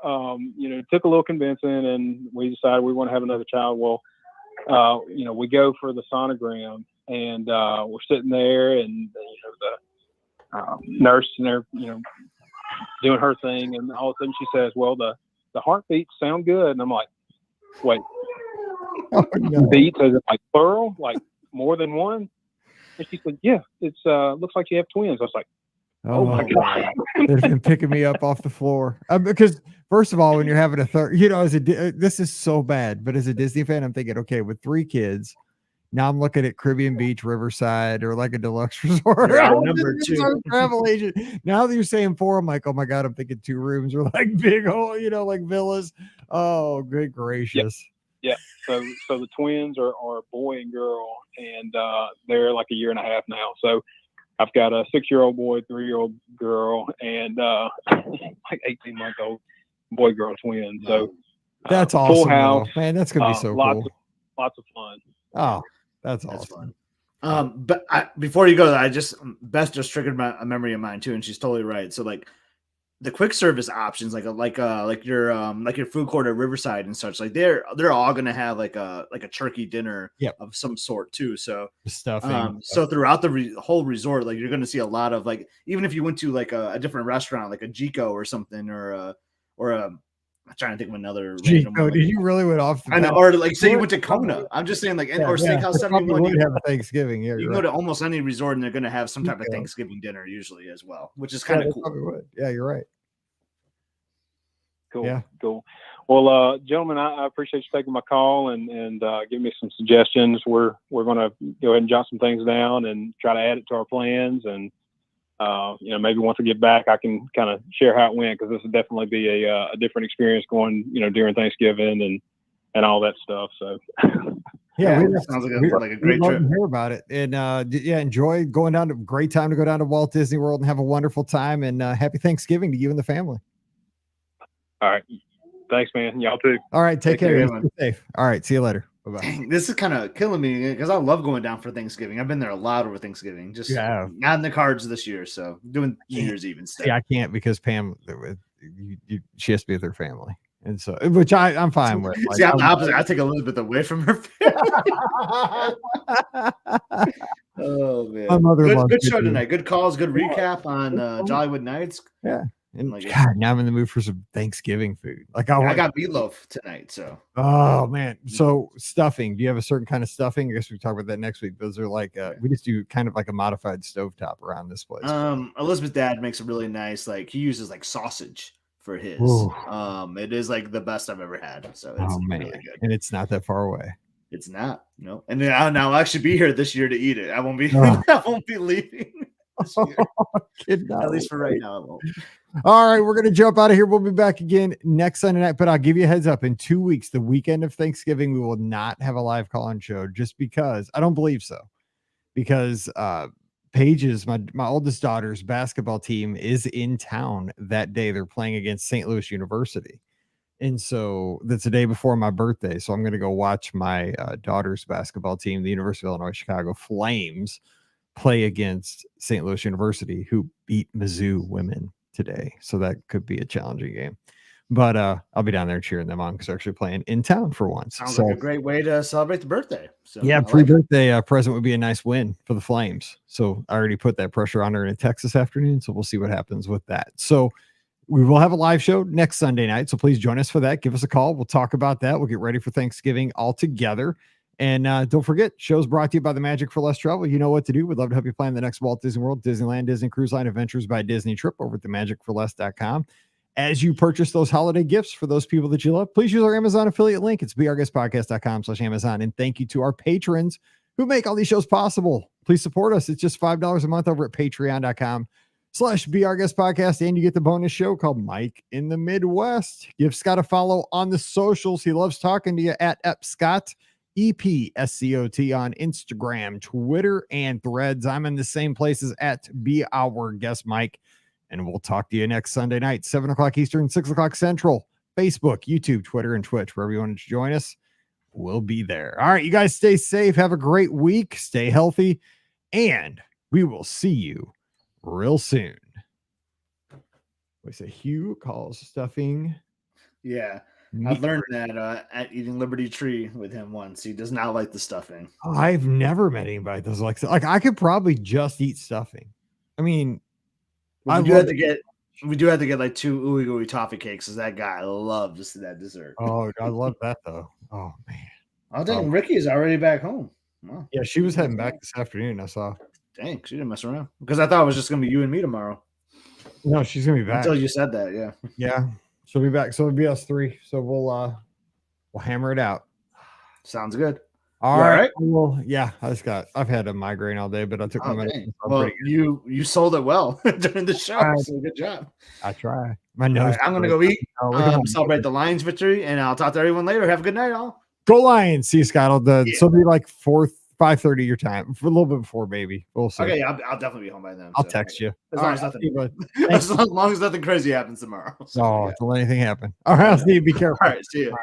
E: it took a little convincing and we decided we want to have another child. Well, we go for the sonogram and we're sitting there and, the nurse and they're doing her thing, and all of a sudden she says, well, the heartbeats sound good. And I'm like, wait, beats as in like plural, like more than one? And she said, yeah, it's looks like you have twins. I was like,
B: Oh
E: my God.
B: They've been picking me up off the floor because first of all, when you're having a third, this is so bad, but as a Disney fan, I'm thinking, okay, with 3 kids, now I'm looking at Caribbean Beach, Riverside, or like a deluxe resort.
A: Number 2
B: travel agent. Now that you're saying 4, I'm like, oh my God, I'm thinking 2 rooms or like big hole, like villas. Oh, good gracious.
E: Yeah. So the twins are a boy and girl, and they're like a year and a half now. So I've got a 6-year-old boy, 3-year-old girl, and like 18-month-old boy-girl twin. So
B: that's awesome, full house, man. That's gonna be so cool.
E: Lots of fun.
B: Oh, that's awesome.
A: Fun. But before you go, Beth just triggered a memory of mine too, and she's totally right. So like the quick service options, like your food court at Riverside and such, like they're all gonna have like a turkey dinner of some sort too. So
B: stuffing.
A: So throughout the whole resort, like you're gonna see a lot of like, even if you went to like a different restaurant, like a Jico or something, or a I'm trying to think of another.
B: Jico, did you really went off?
A: I know, or like say you went to Kona. I'm just saying, like, or Steakhouse 71.
B: You have a Thanksgiving. Yeah,
A: you can go to almost any resort, and they're going to have some type of Thanksgiving dinner usually as well, which is kind of cool.
B: Yeah, you're right.
E: Cool. Yeah, cool. Well, gentlemen, I appreciate you taking my call and giving me some suggestions. We're going to go ahead and jot some things down and try to add it to our plans. And maybe once I get back, I can kind of share how it went, because this will definitely be a different experience going, during Thanksgiving and all that stuff. So,
A: sounds like a great trip.
B: Hear about it, and enjoy going down to. Great time to go down to Walt Disney World and have a wonderful time. And happy Thanksgiving to you and the family.
E: All right, thanks, man. Y'all too.
B: All right, take care. Stay safe. All right, see you later.
A: Dang, this is kind of killing me because I love going down for Thanksgiving. I've been there a lot over Thanksgiving, just not in the cards this year. So doing New Year's Eve instead.
B: Yeah, I can't because Pam, she has to be with her family, and so which I'm fine with.
A: See, I'm the opposite. I take Elizabeth away from her family. Oh man,
B: my mother
A: good show tonight. Good calls. Good recap on Jollywood Nights.
B: Yeah. And God, now I'm in the mood for some Thanksgiving food. Like I
A: got meatloaf tonight. So,
B: oh man. So stuffing. Do you have a certain kind of stuffing? I guess we can talk about that next week. Those are like we just do kind of like a modified stovetop around this place.
A: Elizabeth's dad makes a really nice, like he uses like sausage for his.
B: Ooh.
A: It is like the best I've ever had. So it's really good.
B: And it's not that far away.
A: It's not. No. And then I'll actually be here this year to eat it. I won't be I won't be leaving. At least for right now, I won't.
B: All right, we're going to jump out of here. We'll be back again next Sunday night, but I'll give you a heads up. In 2 weeks, the weekend of Thanksgiving, we will not have a live call-in show, just because I don't believe so. Because Paige's, my oldest daughter's basketball team is in town that day. They're playing against St. Louis University. And so that's the day before my birthday. So I'm going to go watch my daughter's basketball team, the University of Illinois Chicago Flames, play against St. Louis University, who beat Mizzou women today. So that could be a challenging game. But I'll be down there cheering them on because they're actually playing in town for once.
A: Sounds like a great way to celebrate the birthday. So
B: yeah, pre-birthday present would be a nice win for the Flames. So I already put that pressure on her in a text this afternoon. So we'll see what happens with that. So we will have a live show next Sunday night. So please join us for that. Give us a call. We'll talk about that. We'll get ready for Thanksgiving all together. And don't forget, shows brought to you by the Magic for Less Travel. You know what to do. We'd love to help you plan the next Walt Disney World, Disneyland, Disney Cruise Line Adventures by Disney trip over at themagicforless.com. As you purchase those holiday gifts for those people that you love, please use our Amazon affiliate link. It's beourguestpodcast.com/Amazon. And thank you to our patrons who make all these shows possible. Please support us. It's just $5 a month over at patreon.com/beourguestpodcast. And you get the bonus show called Mike in the Midwest. Give Scott a follow on the socials. He loves talking to you at @Scott. EPSCOT on Instagram, Twitter, and Threads. I'm in the same places at Be Our Guest Mike. And we'll talk to you next Sunday night, 7 o'clock Eastern, 6 o'clock Central. Facebook, YouTube, Twitter, and Twitch. Wherever you want to join us, we'll be there. All right, you guys stay safe. Have a great week. Stay healthy. And we will see you real soon. We say Hugh calls stuffing.
A: Yeah. I've learned that at eating Liberty Tree with him once. He does not like the stuffing.
B: I've never met anybody that's like I could probably just eat stuffing. I mean,
A: we do have to get like 2 ooey gooey toffee cakes because that guy loves that dessert.
B: Oh, I love that though. Oh man.
A: I think Ricky is already back home. Well,
B: Yeah, she was heading back this afternoon. I saw.
A: dang, she didn't mess around because I thought it was just gonna be you and me tomorrow.
B: No, she's gonna be back.
A: Until you said that, yeah.
B: Yeah, she'll be back. So it'll be us three. So we'll hammer it out.
A: Sounds good.
B: All
A: You all
B: right.
A: right?
B: Well, yeah, I've had a migraine all day, but I took my
A: Oh,
B: medicine.
A: dang.
B: So I'm
A: Well,
B: pretty good.
A: you sold it well during the show. So good job.
B: I try. My
A: All
B: nose.
A: right, I'm gonna go eat.
B: Oh, look at my
A: Celebrate the Lions victory, and I'll talk to everyone later. Have a good night, all.
B: Go Lions. See you, Scott.
A: Yeah.
B: So it'll be like 5:30 your time, for a little bit before, maybe. We'll see.
A: Okay, yeah, I'll definitely be home by then.
B: I'll
A: so.
B: text you.
A: As
B: All
A: long
B: right,
A: as
B: I'll
A: nothing,
B: see you, bud.
A: as long as nothing crazy happens tomorrow. So,
B: Oh,
A: yeah.
B: don't let anything happen. All right, I'll see you. Be careful.
A: All right, see you.